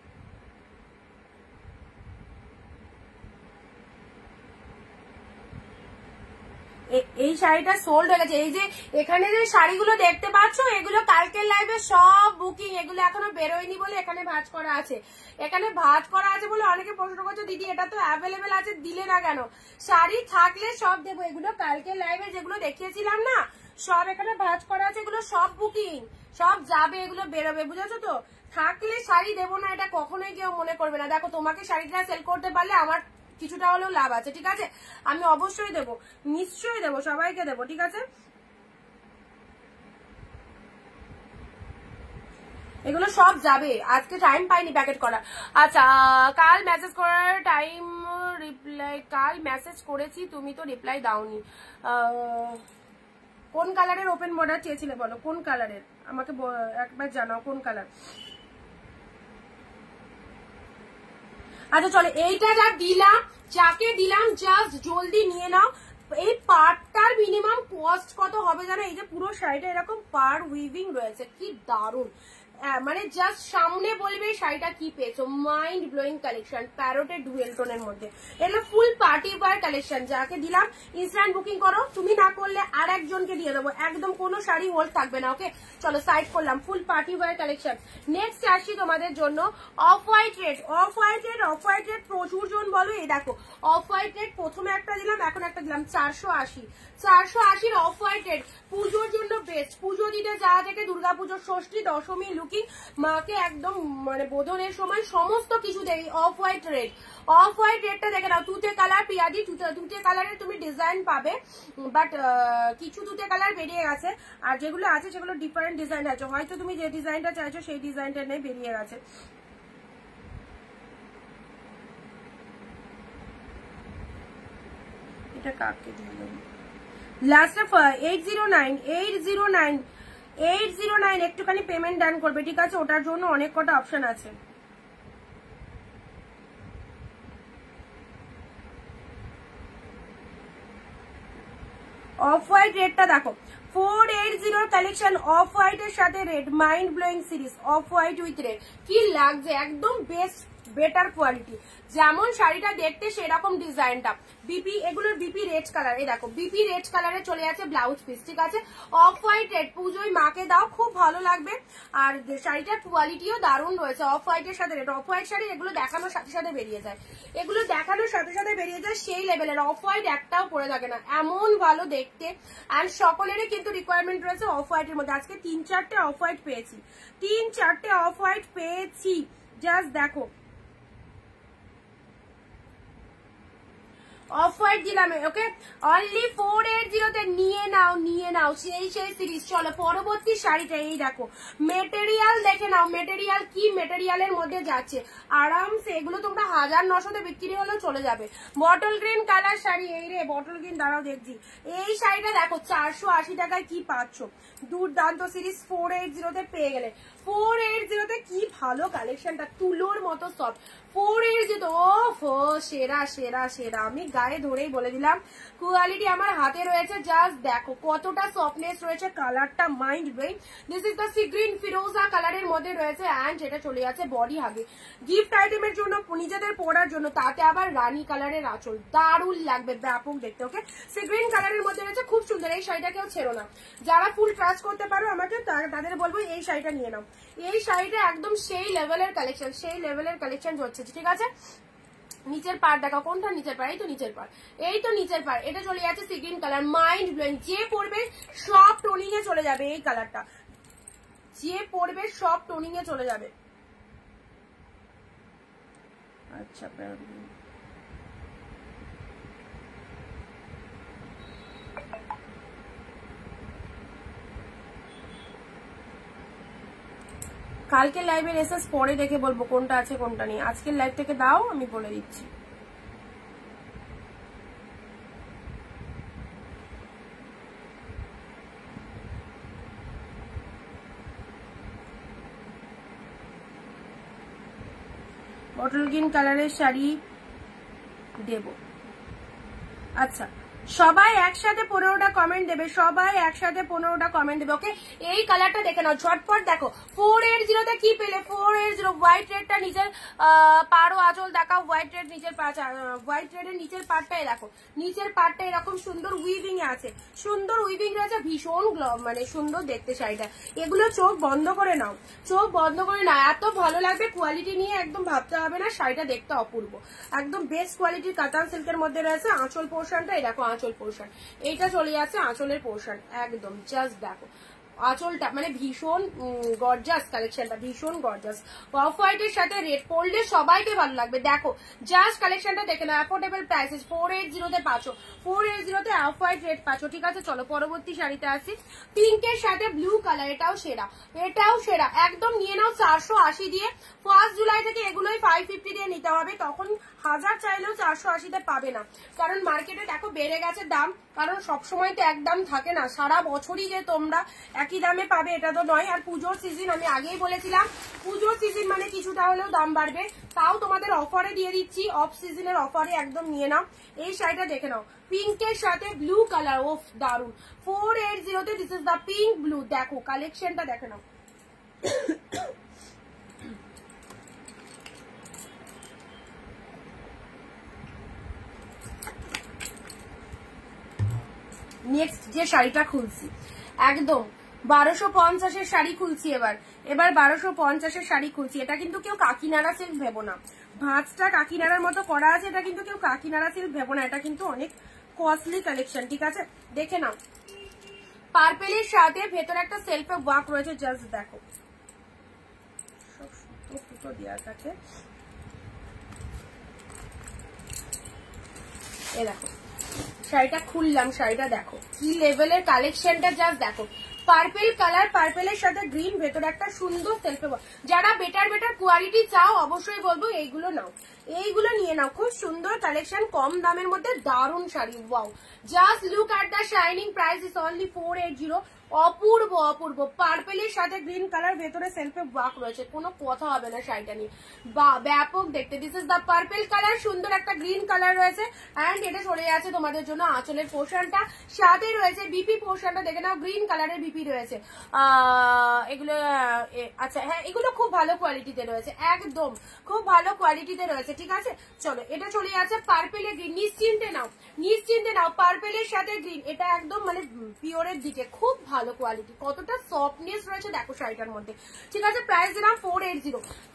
এই শাড়িটা সোল্ড হয়ে গেছে। এই যে এখানে যে শাড়িগুলো দেখতে পাচ্ছ এগুলো কালকের লাইভে সব বুকিং, এগুলো এখনো বেরোয়নি বলে এখানে ভাঁজ করা আছে। এখানে ভাঁজ করা আছে বলে অনেকে প্রশ্ন করছে দিদি এটা তো অ্যাভেলেবেল আছে, দিলে না কেন? শাড়ি থাকলে সব দেবো। এগুলো কালকের লাইভে যেগুলো দেখিয়েছিলাম না সব এখানে ভাঁজ করা আছে, এগুলো সব বুকিং, সব যাবে, এগুলো বেরোবে, বুঝেছো তো? থাকলে শাড়ি দেবো না এটা কখনোই কেউ মনে করবে না। দেখো তোমাকে শাড়িটা সেল করতে পারলে আমার কিছুটা হলেও লাভ আছে, ঠিক আছে? আমি অবশ্যই দেবো, নিশ্চয়ই দেবো, সবাইকে দেবো, ঠিক আছে? এগুলো সব যাবে, আজকে টাইম পাইনি প্যাকেট করা। আচ্ছা কাল মেসেজ করার টাইম, রিপ্লাই কাল মেসেজ করেছি তুমি তো রিপ্লাই দাওনি। কোন কালারের ওপেন বর্ডার চেয়েছিলে বলো, কোন কালারের আমাকে একবার জানাও, কোন কালার? আচ্ছা চলো, এইটা যা দিলাম, যাকে দিলাম জাস্ট জলদি নিয়ে নাও। এই পার্টটার মিনিমাম কস্ট কত হবে জানো? এই যে পুরো শাড়িটা এরকম পার উইভিং রয়েছে, কি দারুন। মানে জাস্ট সামনে বলবে শাড়িটা কি পেয়েছো। মাইন্ড ব্লোয়িং কালেকশন, প্যারোটের ডুয়েল টোনের মধ্যে। এটা ফুল পার্টি ওয়্যার কালেকশন। যাকে দিলাম ইনস্ট্যান্ট বুকিং করো, তুমি না করলে আর একজনকে দিয়ে দেবো, একদম কোনো শাড়ি হোল্ড থাকবে না। ওকে চলো সাইড করলাম, ফুল পার্টি ওয়্যার কালেকশন। নেক্সট আসছি তোমাদের জন্য of white red. Off white red, off white red প্রচুর জন বলো। এই দেখো অফ হোয়াইট রেড, প্রথমে একটা দিলাম, এখন একটা দিলাম 480। 480 অফ হোয়াইট রেড পুজোর জন্য বেস্ট। পুজো দিতে যাওয়া থেকে দুর্গাপুজোর ষষ্ঠী দশমী লুকিং, মাকে একদম মানে বোধনের সময় সমস্ত কিছু দেয়। Off white red, off white রেডটা দেখে নাও। তুতে কালার পিয়াদি, তুতে কালারের তুমি ডিজাইন পাবে, বাট কিছু তুতে কালার বেরিয়ে গেছে, আর যেগুলো আছে সেগুলো ডিফারেন্ট ডিজাইন আছে। হয়তো তুমি যে ডিজাইনটা চাইছো সেই ডিজাইনটা নেই, বেরিয়ে গেছে। এটা কাকে দিলাম? লাস্ট 809, 809, 809 একটুখানি পেমেন্ট ডান করবে, ঠিক আছে? ওটার জন্য অনেক কটা অপশন আছে। অফ হোয়াইট রেডটা দেখো 480 কালেকশন, অফ হোয়াইট এর সাথে red, mind blowing series, off white with red, কি লাগছে, একদম বেস্ট বেটার কোয়ালিটি, যেমন শাড়িটা দেখতে সেরকম ডিজাইনটা। বিপি, এগুলোর বিপি রেড কালার, এই দেখো বিপি রেড কালারে চলে যাচ্ছে ব্লাউজ পিস, ঠিক আছে। অফ হোয়াইট রেড, পুজোয় মাকে দাও, খুব ভালো লাগবে। আর শাড়িটার কোয়ালিটিও দারুণ রয়েছে। অফ হোয়াইটের সাথে রেড, অফ হোয়াইট শাড়ি এগুলো দেখানোর সাথে সাথে বেরিয়ে যায়, এগুলো দেখানোর সাথে সাথে বেরিয়ে যায়, সেই লেভেলের। অফ হোয়াইট একটাও পরে থাকে না, এমন ভালো দেখতে। আর সকলেরই কিন্তু রিকোয়ারমেন্ট রয়েছে অফ হোয়াইটের মধ্যে। আজকে 3-4টে অফ হোয়াইট পেয়েছি, 3-4টে অফ হোয়াইট পেয়েছি, জাস্ট দেখো। অফ হোয়াইট দিলাম, ওকে, অনলি 480 তে নিয়ে নাও, নিয়ে নাও, সেই সিরিজ। চলো পরবর্তী শাড়িটা, এই দেখো মেটেরিয়াল দেখে নাও, মেটেরিয়াল কি মেটেরিয়ালের মধ্যে যাচ্ছে আরামসে, এগুলো তোমরা 1900 তে বিক্রি হলেও চলে যাবে। বটল গ্রিন কালার শাড়ি, এই রে বটল গ্রিন, দাঁড়াও দেখছি। এই শাড়িটা দেখো 480 টাকায় কি পাচ্ছ, দুর্দান্ত সিরিজ 480 তে পেয়ে গেলে। 480 তে কি ভালো কালেকশনটা, তুলোর মতো সফট। 480 ও সেরা সেরা সেরা, আমি গায়ে ধরেই বলে দিলাম, কোয়ালিটি আমার হাতে রয়েছে। জাস্ট দেখো কতটা সফটনেস রয়েছে, কালারটা mind blowing. This is the sea green ফিরোজা কালারের মধ্যে রয়েছে, অ্যান্ড এটা চলে যাচ্ছে বডি হাগে, গিফট আইটেমের জন্য, নিজেদের পরার জন্য, তাতে আবার রানী কালারের আঁচল, দারুণ লাগবে, ব্যাপক দেখতে। ওকে, সি গ্রিন কালারের মধ্যে রয়েছে, খুব সুন্দর। এই শাড়িটা কেউ ছেড়ো না, যারা ফুল ট্রাস্ট করতে পারো আমাকে, তাদের বলবো এই শাড়িটা নিয়ে নাও। এই শাড়িটা একদম সেই লেভেলের কালেকশন, সেই লেভেলের কালেকশন হচ্ছে, ঠিক আছে। নিচের পার দেখো, কোনটা নিচের পার, এই তো নিচের পার, এই তো নিচের পার, এটা চলে যাচ্ছে sea green colour, mind blowing. যে পরবে সব টোনিং এ চলে যাবে এই কালারটা, যে পরবে সব টোনিং এ চলে যাবে। আচ্ছা, কালকে লাইভের এসএস পরে দেখে বলবো কোনটা আছে কোনটা নেই, আজকের লাইভ থেকে দাও, আমি বলে দিচ্ছি। বটল গ্রিন কালারের শাড়ি দেব। আচ্ছা, সবাই একসাথে 15টা কমেন্ট দেবে, সবাই একসাথে 15টা কমেন্ট দেবে। ওকে, এই কালারটা দেখে নাও ঝটপট। দেখো 480 তে কি পেলে, 480 হোয়াইট রেডটা নিচের পাড়ও আঁচল দেখাও, হোয়াইট রেড নিচের হোয়াইট রেডের নিচের পাড়টাই দেখো, নিচের পাড়টা এরকম সুন্দর উইভিং এ আছে, সুন্দর উইভিং রয়েছে, ভীষণ মানে সুন্দর দেখতে শাড়িটা। এগুলো চোখ বন্ধ করে নাও, চোখ বন্ধ করে নাও, এত ভালো লাগবে। কোয়ালিটি নিয়ে একদম ভাবতে হবে না, শাড়িটা দেখতে অপূর্ব, একদম বেস্ট কোয়ালিটির কাতান সিল্কের মধ্যে রয়েছে। আঁচল পোর্শনটা এই দেখো, আঁচল পোর্শন, এইটা চলে যাচ্ছে আঁচলের পোর্শন, একদম জাস্ট দেখো আঁচলটা, মানে ভীষণ গর্জাস কালেকশনটা, ভীষণ গর্জাস। অফ হোয়াইটের সাথে রেড পরলে সবাইকে ভালো লাগবে। দেখো জাস্ট কালেকশনটা দেখে না, অ্যাফোর্ডেবল প্রাইসেস, 480 তে পাচ্ছ, 480 তে অফ হোয়াইট রেড পাচ্ছ, ঠিক আছে। চলো পরবর্তী শাড়িতে আসি, পিঙ্কের সাথে ব্লু কালার, এটাও সেরা, এটাও সেরা, একদম নিয়ে নাও 480 দিয়ে। 1 জুলাই থেকে এগুলোই 550 দিয়ে নিতে হবে, তখন 1000 চাইলেও 480 তে পাবে না, কারণ মার্কেটে দেখো বেড়ে গেছে দাম, কারণ সবসময় তো এক দাম থাকে না, সারা বছরই যে তোমরা একই দামে পাবে এটা তো নয়। আর পুজোর সিজন, আমি আগেই বলেছিলাম পুজোর সিজন মানে কিছুটা হলেও দাম বাড়বে, তাও তোমাদের অফারে দিয়ে দিচ্ছি, অফ সিজনের অফারে একদম নিয়ে নাও। এই শাড়িটা দেখে নাও, পিঙ্কের সাথে ব্লু কালার, ওফ দারুন, 480 তে। This is the pink blue, দেখো কালেকশনটা দেখে নাও। নেক্সট যে শাড়িটা খুলছি, একদম 1250-এর শাড়ি খুলছি, এবার 1250-এর শাড়ি খুলছি। এটা কিন্তু কেউ কাকিনাড়া সিল্ক ভেবো না, ভাঁজটা কাকিনাড়ার মতো করা আছে, এটা কিন্তু কেউ কাকিনাড়া সিল্ক ভেবো না, এটা কিন্তু অনেক কস্টলি কালেকশন, ঠিক আছে। দেখে নাও, পার্পেলের সাথে ভেতরে একটা সেলফে ওয়ার্ক রয়েছে, জাস্ট দেখো, সব সুতো দেওয়া থাকে, এ দেখো শাড়িটা খুললাম, শাড়িটা দেখো কি লেভেলের কালেকশনটা, জাস্ট দেখো। পার্পেল কালার, পার্পেলের সাথে গ্রিন, ভেতরে একটা সুন্দর সেলফে। যারা বেটার কোয়ালিটি চাও অবশ্যই বলবো এইগুলো নাও, এইগুলো নিয়ে নাও, খুব সুন্দর কালেকশন, কম দামের মধ্যে দারুণ sari. Wow, just look at the shining, price is only 480, অপূর্ব অপূর্ব। পার্পেলের সাথে গ্রিন কালার, ভেতরে সেলফে ওয়ার্ক রয়েছে, কোনো কথা হবে না শাড়িটা নিয়ে, বা ব্যাপক দেখতে। This is the purple colour, সুন্দর একটা গ্রিন কালার রয়েছে অ্যান্ড এটা চলে যাচ্ছে তোমাদের জন্য আঁচলের পোর্শনটা, সাথে রয়েছে বিপি পোর্শনটা দেখে নাও, গ্রিন কালারের বিপি রয়েছে। এগুলো আচ্ছা হ্যাঁ, এগুলো খুব ভালো কোয়ালিটিতে রয়েছে, একদম খুব ভালো কোয়ালিটিতে রয়েছে, ঠিক আছে। চলো এটা চলে যাচ্ছে পার্পেলের গ্রিন, নিশ্চিন্তে নাও নিশ্চিন্তে নাও, পার্পেলের সাথে গ্রিন, এটা একদম মানে পিওরের দিকে, খুব ভালো কোয়ালিটি, কতটা সফটনেস রয়েছে দেখো শাড়িটার মধ্যে, ঠিক আছে। প্রাইস দিলাম 480,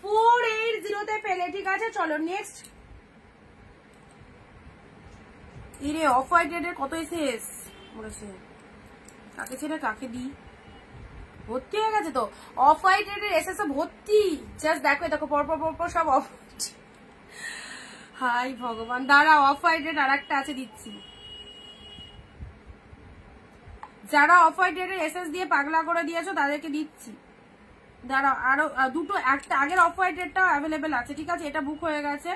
480 পেলে, ঠিক আছে। চলো নেক্সট, ইরে অফ হোয়াইট রেডের কত এসেস বলেছে, কাকে ছেড়ে কাকে দিই, ভর্তি হয়ে গেছে তো অফ হোয়াইট রেডের এসেস ভর্তি, জাস্ট দেখো দেখো পরপর পরপর সব অফ। হাই ভগবান, দাঁড়া অফ হোয়াইট রেড আর একটা আছে দিচ্ছি। যারা অফ হোয়াইট রেডের এসএস দিয়ে পাগলা করে দিয়েছো তাদেরকে দিচ্ছি, দাঁড়াও আরো দুটো, একটা আগের অফ হোয়াইট রেডটাও অ্যাভেলেবেল আছে, ঠিক আছে। এটা বুক হয়ে গেছে,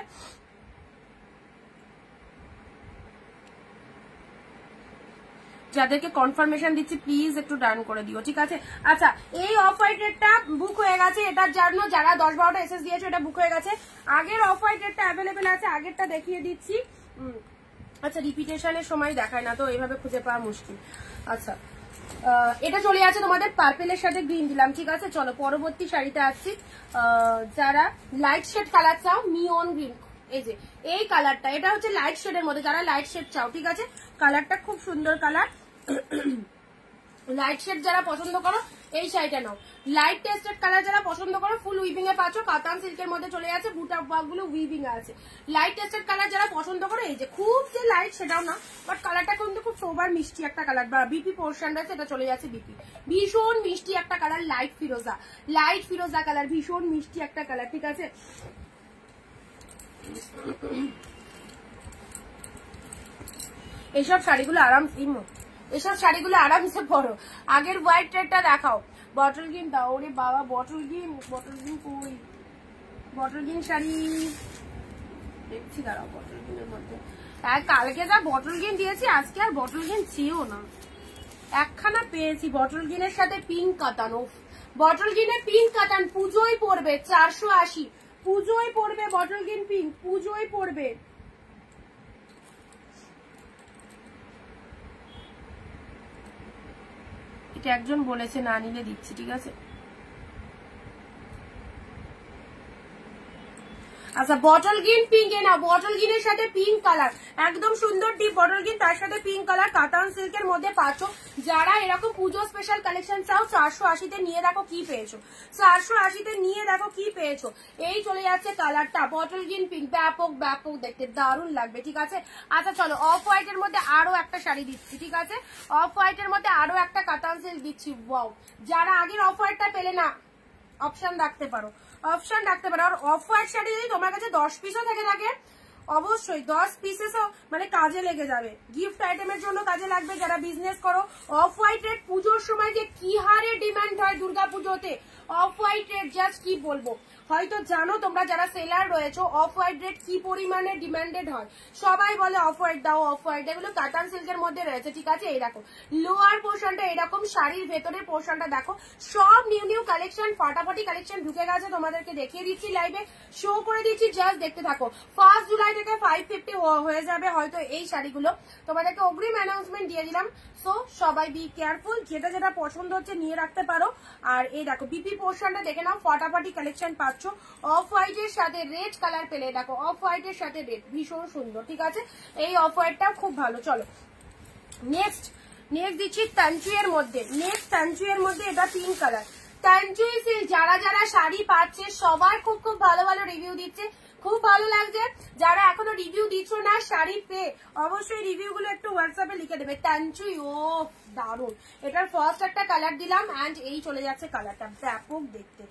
যাদেরকে কনফার্মেশন দিচ্ছি প্লিজ একটু ডান করে দিও, ঠিক আছে। আচ্ছা এই অফ হোয়াইট রেডটা বুক হয়ে গেছে, এটার জন্য যারা 10-12টা এসএস দিয়েছো এটা বুক হয়ে গেছে। আগের অফ হোয়াইট রেডটা অ্যাভেলেবেল আছে, আগেরটা দেখিয়ে দিচ্ছি। আচ্ছা রিপিটেশনের সময় দেখায় না তো, এইভাবে খুঁজে পাওয়া মুশকিল। আচ্ছা এটা চলে যাচ্ছে তোমাদের পার্পেলের সাথে গ্রিন দিলাম, ঠিক আছে। চলো পরবর্তী শাড়িতে আসছি। যারা লাইট শেড কালার চাও, নিয়ন গ্রিন, এই যে এই কালারটা, এটা হচ্ছে লাইট শেডের মধ্যে, যারা লাইট শেড চাও, ঠিক আছে। কালারটা খুব সুন্দর কালার, লাইট শেড যারা পছন্দ করো এই শাড়িটা নাও। লাইট টেস্টেড কালার যারা পছন্দ করো, ফুল উইভিং এ পাচ্ছ, কাতান সিল্কের মধ্যে চলে যাচ্ছে, বুটা গুলো উইভিং এ আছে। লাইট টেস্টেড কালার যারা পছন্দ করো, এই যে খুব যে লাইট সেটাও না, বাট কালারটা কিন্তু খুব সোবার মিষ্টি একটা কালার, বা বিপি পোর্শন রয়েছে, এটা চলে যাচ্ছে বিপি, ভীষণ মিষ্টি একটা কালার, লাইট ফিরোজা কালার, ভীষণ মিষ্টি একটা কালার, ঠিক আছে। এইসব শাড়িগুলো এসব শাড়িগুলো আরামসে পরো। আগের হোয়াইট রেডটা দেখাও, বটল গ্রিন দাও, ওরে বাবা বটল গ্রিন কই, বটল গ্রিন শাড়ি দেখছি, দাঁড়াও বটল গ্রিনের মধ্যে, কালকে যা বটল গ্রিন দিয়েছি আজকে আর বটল গ্রিন চেয়েও না, একখানা পেয়েছি বটল গ্রিনের সাথে পিঙ্ক কাতান, বটল গ্রিনের পিঙ্ক কাতান পুজোয় পড়বে 480, পুজোয় পড়বে বটল গ্রিন পিঙ্ক, পুজোয় পড়বে। এটা একজন বলেছে না নিলে দিচ্ছি, ঠিক আছে। আচ্ছা বটল গ্রিন পিঙ্ক এ না, বটল গ্রিনের সাথে পিঙ্ক কালার, একদম সুন্দর ডিপ বটল গ্রিন, তার সাথে পিঙ্ক কালার, কাতান সিল্কের মধ্যে পাচ্ছ। যারা এরকম পুজো স্পেশাল কালেকশন চাও, 480-তে নিয়ে দেখো কি পেয়েছো, 480-তে নিয়ে দেখো কি পেয়েছো। এই চলে যাচ্ছে কালারটা বটল গ্রিন পিঙ্ক, ব্যাপক দেখতে দারুণ লাগবে, ঠিক আছে। আচ্ছা চলো অফ হোয়াইট এর মধ্যে আরো একটা শাড়ি দিচ্ছি, ঠিক আছে। অফ হোয়াইট এর মধ্যে আরো একটা কাতান সিল্ক দিচ্ছি, ওয়াও। যারা আগের অফ হোয়াইটটা পেলে না, অপশন রাখতে পারো, আর অফ হোয়াইট শাড়ি যদি তোমার কাছে 10 পিসও থেকে থাকে, অবশ্যই 10 পিসেসও মানে কাজে লেগে যাবে, গিফট আইটেমের জন্য কাজে লাগবে। যারা বিজনেস করো, অফ হোয়াইট রেড পুজোর সময় যে কি হারে ডিমান্ড হয় দুর্গা পুজোতে, অফ হোয়াইট রেড জাস্ট কি বলবো, হয়তো জানো তোমরা যারা সেলার রয়েছো অফ হোয়াইট রেড কি পরিমাণে ডিমান্ডেড হয়, সবাই বলে অফ হোয়াইট দাও অফ হোয়াইট, এগুলো কাতান সিল্কের মধ্যে রয়েছে, ঠিক আছে। এই দেখো লোয়ার পোর্শনটা এরকম, শাড়ির ভেতরের পোর্শনটা দেখো, সব নিউ কালেকশন, ফাটাফাটি কালেকশন ঢুকে গেছে, তোমাদেরকে দেখিয়ে দিচ্ছি লাইভে, শো করে দিচ্ছি, জাস্ট দেখতে থাকো। 1 জুলাই থেকে 550 হয়ে যাবে হয়তো এই শাড়িগুলো, তোমাদেরকে অগ্রিম অ্যানাউন্সমেন্ট দিয়ে দিলাম। সো সবাই বি কেয়ারফুল, যেটা পছন্দ হচ্ছে নিয়ে রাখতে পারো। আর এই দেখো বিপি পোর্শনটা দেখে নাও, ফাটাফাটি কালেকশন পাচ্ছ। অফ হোয়াইট এর সাথে রেড কালার পেলে, দেখো অফ হোয়াইট এর সাথে রেড, ভীষণ সুন্দর, ঠিক আছে। এই অফ হোয়াইটটাও খুব ভালো। চলো নেক্সট দিচ্ছি তানচুই এর মধ্যে, এটা পিঙ্ক কালার, তানচুই সিল্ক। যারা শাড়ি পাচ্ছে সবার খুব ভালো রিভিউ দিচ্ছে, খুব ভালো লাগছে। যারা এখনো রিভিউ দিচ্ছ না শাড়ি পেয়ে, অবশ্যই রিভিউ গুলো একটু হোয়াটসঅ্যাপে লিখে দেবে। তানচুই ও দারুন, এটার ফার্স্ট একটা কালার দিলাম, অ্যান্ড এই চলে যাচ্ছে কালারটা, ব্যাপক দেখতে,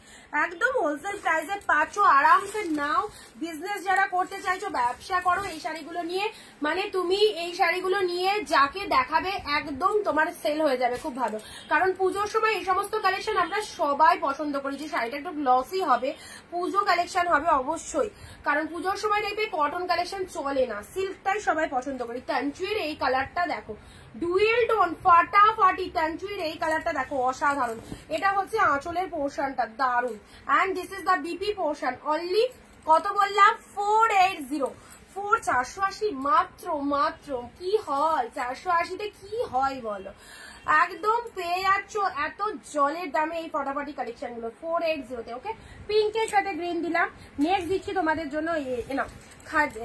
একদম হোলসেল প্রাইসে পাচ্ছ, আরামসে নাও। বিজনেস যারা করতে চাইছো, ব্যবসা করো এই শাড়িগুলো নিয়ে, মানে তুমি এই শাড়িগুলো নিয়ে যাকে দেখাবে একদম তোমার সেল হয়ে যাবে খুব ভালো। কারণ পুজোর সময় এই সমস্ত কালেকশন আমরা সবাই পছন্দ করি, যে শাড়িটা একটু গ্লসি হবে, পুজো কালেকশন হবে অবশ্যই। কারণ পুজোর সময় দেখবে কটন কালেকশন চলে না, সিল্কটাই সবাই পছন্দ করি। তানচুইর এই কালারটা দেখো, ডুয়েল টোন ফাটাফাটি। তানচুইর এই কালারটা দেখো অসাধারণ। এটা হচ্ছে আঁচলের পোর্শনটা, দারুন। And this is the BP portion. Only কত বললাম? 480। 480 মাত্র, মাত্র। কি হয় 480-তে, কি হয় বলো? একদম পেয়ে যাচ্ছ এত জলের দামে এই ফটাফটি কালেকশন গুলো 480-তে। ওকে, পিঙ্কের সাথে গ্রিন দিলাম। নেক্সট দিচ্ছি তোমাদের জন্য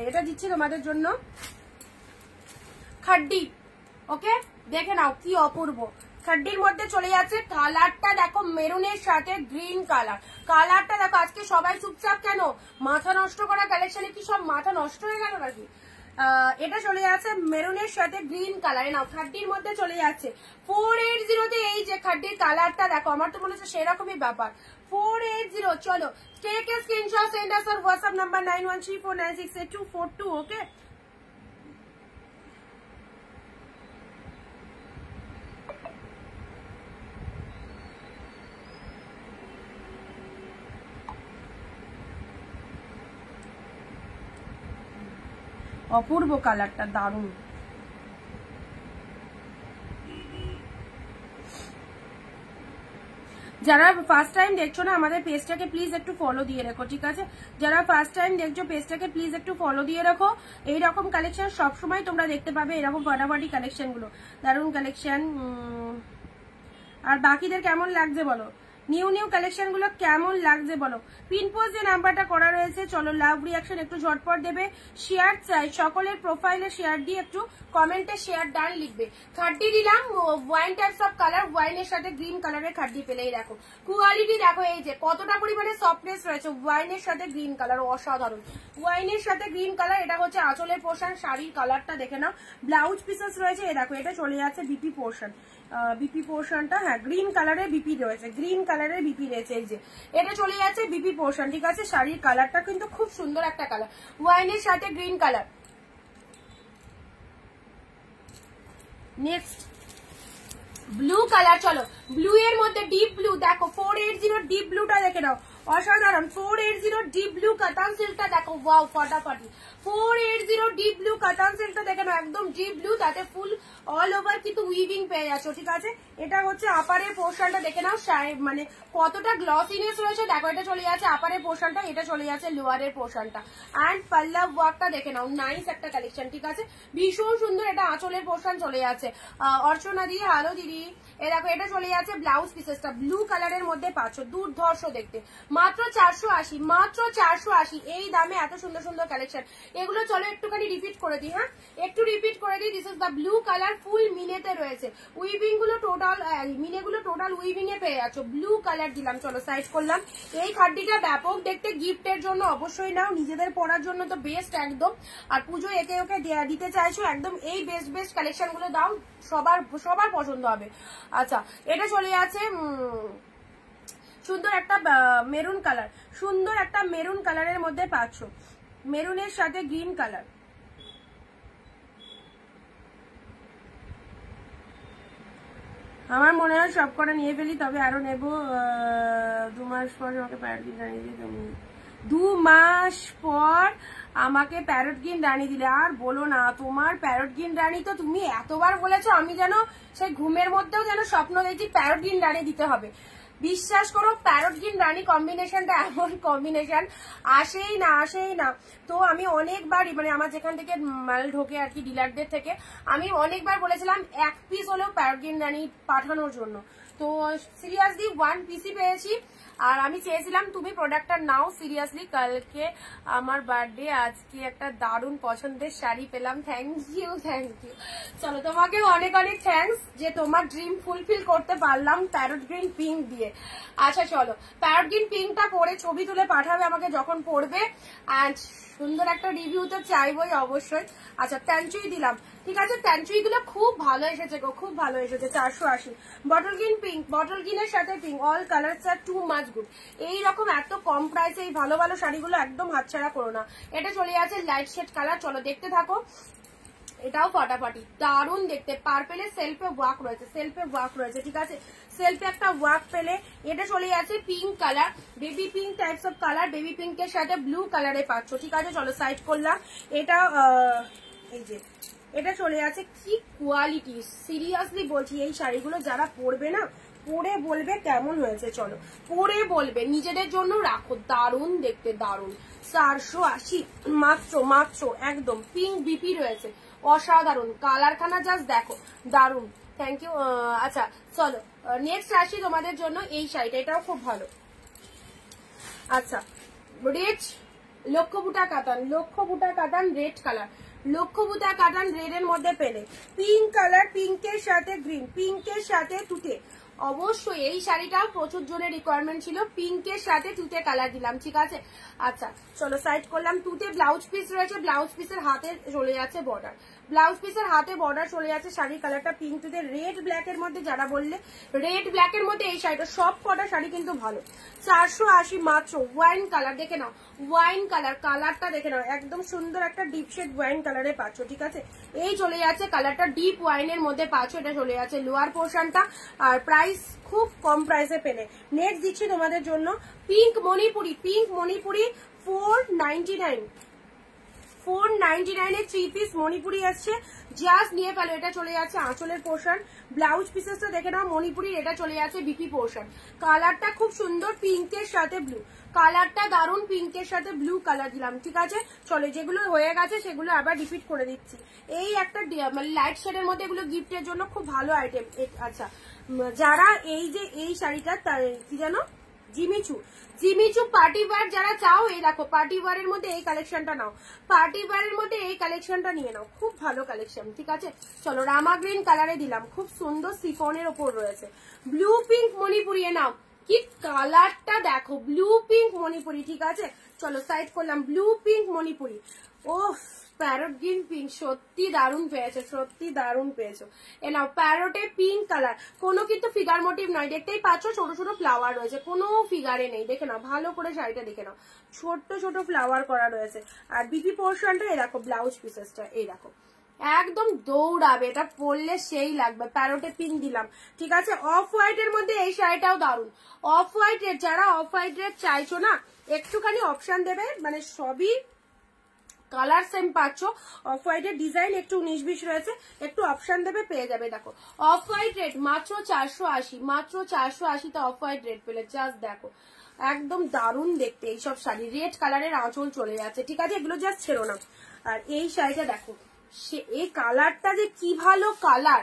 এটা দিচ্ছি তোমাদের জন্য খাড্ডি। ওকে, দেখে নাও কি অপূর্ব। খাড্ডির মধ্যে চলে যাচ্ছে। কালারটা দেখো মেরুনের সাথে গ্রিন কালার। কালারটা দেখো। আজকে সবাই চুপচাপ কেন? মাথা নষ্ট করা কালেকশনে কি সব মাথা নষ্ট হয়ে গেল নাকি? এটা চলে যাচ্ছে মেরুনের সাথে গ্রিন কালার। নাও খাড্ডির মধ্যে চলে যাচ্ছে 480-তে। এই যে খাড্ডির কালারটা দেখো, আমার তো মনে হচ্ছে সেরকমই ব্যাপার। 480। চলো, take a screenshot, send us our WhatsApp number 9134968242। Okay, অপূর্ব কালারটা, দারুণ। যারা ফার্স্ট টাইম দেখছো না আমাদের পেজটাকে প্লিজ একটু ফলো দিয়ে রাখো, ঠিক আছে? যারা ফার্স্ট টাইম দেখছো পেজটাকে প্লিজ একটু ফলো দিয়ে রাখো। এইরকম কালেকশন সবসময় তোমরা দেখতে পাবে, এরকম ফাটাফাটি কালেকশন গুলো, দারুণ কালেকশন। আর বাকিদের কেমন লাগছে বলো? নিউ নিউ কালেকশন গুলো কেমন লাগছে বলো? পিনপোজ যে নাম্বারটা করা রয়েছে, চলো লাভ রিয়াকশন একটু ঝটপট দেবে। শেয়ার চাই, সকলের প্রোফাইলে শেয়ার দিয়ে একটু কমেন্টে শেয়ার ডান লিখবে। খাড্ডি দিলাম ওয়াইন টাইপস অফ কালার, ওয়াইনের সাথে গ্রিন কালারের খাড্ডি পেলেই দেখো কোয়ালিটি দেখো। এই যে কতটা পরিমাণে সফটনেস রয়েছে, ওয়াইনের সাথে গ্রিন কালার, অসাধারণ। ওয়াইনের সাথে গ্রিন কালার। এটা হচ্ছে আঁচলের পোর্শন। শাড়ির কালারটা দেখে নাও। ব্লাউজ পিসেস রয়েছে, এ দেখো এটা চলে যাচ্ছে বিপি পোর্শন। বিপি পোর্শনটা, হ্যাঁ গ্রিন কালারের বিপি রয়েছে, গ্রিন কালারের বিপি রয়েছে। এই যে এটা চলে যাচ্ছে বিপি পোর্শন, ঠিক আছে? শাড়ির কালারটা কিন্তু খুব সুন্দর একটা কালার, ওয়াইনের সাথে green colour. Next blue colour. চলো, ব্লু এর মধ্যে ডিপ ব্লু দেখো, 480 ডিপ ব্লুটা দেখে নাও, অসাধারণ। 480 ডিপ ব্লু কাতান সিল্কটা দেখো, ওয়াও ফাটাফাটি। 480 ডিপ ব্লু কাতান সিল্কটা দেখে নাও, একদম ডিপ ব্লু, তাতে ফুল অল ওভার কিন্তু উইভিং পেয়ে যাচ্ছ, ঠিক আছে? এটা হচ্ছে আপারের পোর্শনটা দেখে নাও, মানে কতটা গ্লসিনেস রয়েছে দেখো। এটা চলে যাচ্ছে আপারের পোর্শনটা, এটা চলে যাচ্ছে লোয়ারের পোর্শনটা। অ্যান্ড পাল্লাভ ওয়ার্কটা দেখে নাও, নাইস একটা কালেকশন, ঠিক আছে? ভীষণ সুন্দর। এটা আঁচলের পোর্শন চলে যাচ্ছে। অর্চনা দি, হ্যালো দিদি। এ দেখো এটা চলে যাচ্ছে ব্লাউজ পিসেসটা, ব্লু কালারের মধ্যে পাচ্ছ, দুর্ধর্ষ দেখতে। মাত্র 480, মাত্র 480। এই দামে এত সুন্দর সুন্দর কালেকশন। এগুলো চলো একটুখানি রিপিট করে দিই, হ্যাঁ একটু রিপিট করে দিই। This is the blue colour, ফুল মিনেতে রয়েছে। উইভিং গুলো টোটাল, মিনে গুলো টোটাল উইভিং এ পেয়ে যাচ্ছ। ব্লু কালার দিলাম, চলো সাইড করলাম। এই খাড্ডিটা ব্যাপক দেখতে, গিফটের জন্য অবশ্যই নাও, নিজেদের পরার জন্য তো বেস্ট একদম। আর পুজো একে ওকে দিতে চাইছো, একদম এই বেস্ট বেস্ট কালেকশন গুলো দাও, সবার সবার পছন্দ হবে। আচ্ছা, এটা চলে যাচ্ছে সুন্দর একটা মেরুন কালার, সুন্দর একটা মেরুন কালারের মধ্যে পাচ্ছ, মেরুনের সাথে গ্রিন কালার। আমার মনে হয় সব কটা নিয়ে ফেলি, তবে আরো নেবো। 2 মাস পর আমাকে প্যারট গিন রানিয়ে দিলে তুমি, 2 মাস পর আমাকে প্যারট গিন রানি দিলে। আর বলো না, তোমার প্যারট গিন রানি তো তুমি এতবার বলেছো, আমি যেন সেই ঘুমের মধ্যেও যেন স্বপ্ন দেখছি প্যারট গিন রানি দিতে হবে। বিশ্বাস করো, প্যারট গিন রানি কম্বিনেশনটা এমন কম্বিনেশন আসেই না, আসেই না। তো আমি অনেকবারই, মানে আমার যেখান থেকে মাল ঢোকে আর কি, ডিলারদের থেকে আমি অনেকবার বলেছিলাম 1 পিস হলেও প্যারট গিন রানি পাঠানোর জন্য। তো সিরিয়াসলি 1 পিসই পেয়েছি। আর আমি চেয়েছিলাম তুমি প্রোডাক্টটা নাও সিরিয়াসলি। কালকে আমার বার্থডে, আজকে একটা দারুণ পছন্দের শাড়ি পেলাম। Thank you, thank you. চলো, তোমাকে অনেক অনেক থ্যাংকস যে তোমার ড্রিম ফুলফিল করতে পারলাম প্যারট গ্রিন পিঙ্ক দিয়ে। আচ্ছা চলো, প্যারট গ্রিন পিঙ্কটা পরে ছবি তুলে পাঠাবে আমাকে যখন পরবে, অ্যান্ড সুন্দর একটা রিভিউ তো চাইবই অবশ্যই। আচ্ছা, প্যান্চুই দিলাম, ঠিক আছে? প্যান্চুই গুলো খুব ভালো এসেছে গো, খুব ভালো এসেছে। 480 বটল গ্রিন পিঙ্ক, বটল গ্রিনের সাথে পিঙ্ক, অল কালারস আর টু মাচ গুড। এইরকম এত কম প্রাইসে এই ভালো ভালো শাড়িগুলো একদম হাতছাড়া করো না। এটা চলে যাচ্ছে লাইট শেড কালার, চলো দেখতে থাকো। এটা এটাও ফাটাফাটি, দারুণ দেখতে। পার্পেলের সেলফে ওয়ার্ক রয়েছে, সেলফে ওয়ার্ক রয়েছে, ঠিক আছে, সেলফে একটা ওয়ার্ক পেলে। এটা চলে যাচ্ছে pink colour, baby pink types of colour, baby পিঙ্কের সাথে ব্লু কালারে পাচ্ছ, ঠিক আছে। চলো সাইড করলাম। এটা এই যে এটা চলে যাচ্ছে, কি কোয়ালিটি, সিরিয়াসলি বলছি, এই শাড়িগুলো যারা পরবে না, পরে বলবে কেমন হয়েছে। চলো পরে বলবে, নিজেদের জন্য রাখো, দারুণ দেখতে, দারুণ। 480 মাত্র, মাত্র একদম পিঙ্ক বিপি রয়েছে, অসাধারণ কালারখানা, জাস্ট দেখো, দারুণ। Thank you. আচ্ছা চলো নেক্সট আসি তোমাদের জন্য এই শাড়িটা, এটাও খুব ভালো। আচ্ছা রেড লক্ষ্যবুটা কাতান, লক্ষ্যবুটা কাতান রেড কালার, লক্ষ্যবুটা কাতান রেড এর মধ্যে পেলে পিঙ্ক কালার, পিঙ্কের সাথে গ্রিন, পিঙ্কের সাথে তুতে। অবশ্যই এই শাড়িটাও প্রচুর জনের রিকোয়ারমেন্ট ছিল, পিঙ্কের সাথে তুতে কালার দিলাম, ঠিক আছে। আচ্ছা চলো সাইড করলাম। তুতে ব্লাউজ পিস রয়েছে, ব্লাউজ পিসের হাতে চলে যাচ্ছে বর্ডার, ব্লাউজ পিসের হাতে বর্ডার চলে যাচ্ছে। শাড়ির কালারটা পিঙ্ক তুতে, রেড ব্ল্যাক এর মধ্যে, যারা বললে রেড ব্ল্যাক এর মধ্যে এই শাড়িটা, সব কটা শাড়ি কিন্তু ভালো। 480 মাত্র। ওয়াইন কালার দেখে নাও, ওয়াইন কালার, কালারটা দেখে নাও, একদম সুন্দর একটা ডিপ শেড ওয়াইন কালারে পাচ্ছ, ঠিক আছে। এই চলে যাচ্ছে কালারটা ডিপ ওয়াইনের মধ্যে পাচ্ছ, এটা চলে যাচ্ছে লোয়ার পোর্শনটা। আর প্রাইস খুব কম প্রাইসে পেলে। নেক্সট দিচ্ছি তোমাদের জন্য পিঙ্ক মণিপুরি, পিঙ্ক মণিপুরি 499, 499 এর 3 পিস মণিপুরি আসছে, জাস্ট নিয়ে ফেলো। এটা চলে যাচ্ছে আঁচলের পোর্শন, ব্লাউজ পিসেসটা দেখে নাও মণিপুরি, এটা চলে যাচ্ছে বিপি পোর্শন। কালারটা খুব সুন্দর, পিঙ্কের সাথে ব্লু, কালারটা দারুণ, পিঙ্কের সাথে ব্লু কালার দিলাম, ঠিক আছে। চলে যেগুলো হয়ে গেছে সেগুলো আবার রিপিট করে দিচ্ছি। এই একটা মানে লাইট শেডের মধ্যে এগুলো গিফটের জন্য খুব ভালো আইটেম। আচ্ছা যারা এই যে এই শাড়িটা কি জানো, জিমিচু, জিমিচু পার্টি ওয়্যার যারা চাও, এই দেখো পার্টি ওয়্যারের মধ্যে এই কালেকশনটা নাও, পার্টি ওয়্যারের মধ্যে এই কালেকশনটা নিয়ে নাও, খুব ভালো কালেকশন, ঠিক আছে। চলো রামা গ্রিন কালারে দিলাম, খুব সুন্দর সিফনের ওপর রয়েছে। ব্লু পিঙ্ক মণিপুরি নাও, কি কালারটা দেখো, ব্লু পিঙ্ক মণিপুরি, ঠিক আছে। চলো সাইড করলাম, ব্লু পিঙ্ক মণিপুরি। ও প্যারট গ্রিন পিঙ্ক, সত্যি দারুণ পেয়েছো, সত্যি দারুণ পেয়েছো। এ নাও প্যারটে পিঙ্ক কালার, কোনো কিন্তু ফিগার মোটিভ নয়, দেখতেই পাচ্ছ ছোট ছোট ফ্লাওয়ার রয়েছে, কোনো ফিগারে নেই, দেখে নাও ভালো করে শাড়িটা দেখে নাও, ছোট্ট ছোট ফ্লাওয়ার করা রয়েছে। আর বিপি পোর্শনটা এই দেখো, ব্লাউজ পিসেসটা এই দেখো, একদম দৌড়াবে, এটা পরলে সেই লাগবে। প্যারোটে পিঙ্ক দিলাম, ঠিক আছে। অফ হোয়াইট এর মধ্যে এই শাড়িটাও দারুণ, অফ হোয়াইট রেড, যারা অফ হোয়াইট রেড চাইছো না, একটুখানি অপশন দেবে, মানে সবই কালার সেম পাচ্ছ, অফ হোয়াইট এর ডিজাইন একটু 19-20 রয়েছে, একটু অপশন দেবে পেয়ে যাবে। দেখো অফ হোয়াইট রেড মাত্র 480, মাত্র 480 তে অফ হোয়াইট রেড পেলে, জাস্ট দেখো একদম দারুণ দেখতে এইসব শাড়ি। রেড কালারের আঁচল চলে যাচ্ছে, ঠিক আছে, এগুলো জাস্ট ছেড়ো না। আর এই শাড়িটা দেখো, এই কালারটা যে কি ভালো কালার,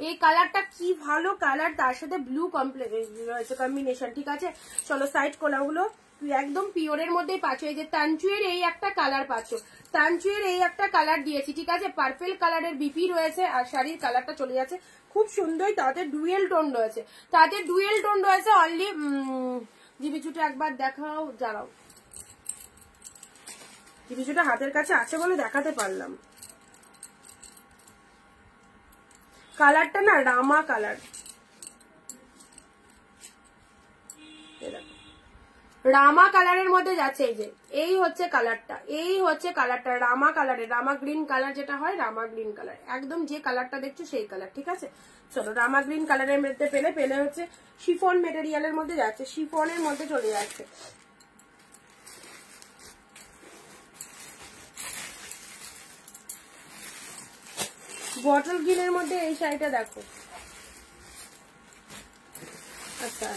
এই কালারটা কি ভালো কালার, তার সাথে ব্লু কম্বিনেশন, ঠিক আছে। চলো সাইড করলাম, ওগুলো একদম পিওরের মধ্যেই পাচ্ছ। এই যে তানচুয়ের এই একটা কালার পাচ্ছ, তানচুয়ের এই একটা কালার দিয়েছি, ঠিক আছে, পার্পেল কালারের বিপি রয়েছে। আর শাড়ির কালারটা চলে যাচ্ছে খুব সুন্দর, তাতে ডুয়েল টোন রয়েছে, তাতে ডুয়েল টোন রয়েছে। অনলি জিবিচুটা একবার দেখাও, দাঁড়াও, জিবিচুটা হাতের কাছে আছে বলে দেখাতে পারলাম। কালারটা না রামা কালার, রামা কালারের মধ্যে যাচ্ছে। এই যে এই হচ্ছে কালারটা, এই হচ্ছে কালারটা রামা কালারের, রামা গ্রিন কালার যেটা হয়, রামা গ্রিন কালার, একদম যে কালারটা দেখছো সেই কালার, ঠিক আছে। চলো রামা গ্রিন কালারের মধ্যে পেলে, পেলে হচ্ছে শিফন মেটেরিয়ালের মধ্যে যাচ্ছে, শিফনের মধ্যে চলে যাচ্ছে। বটল গ্রিনের মধ্যে এই শাড়িটা দেখো। আচ্ছা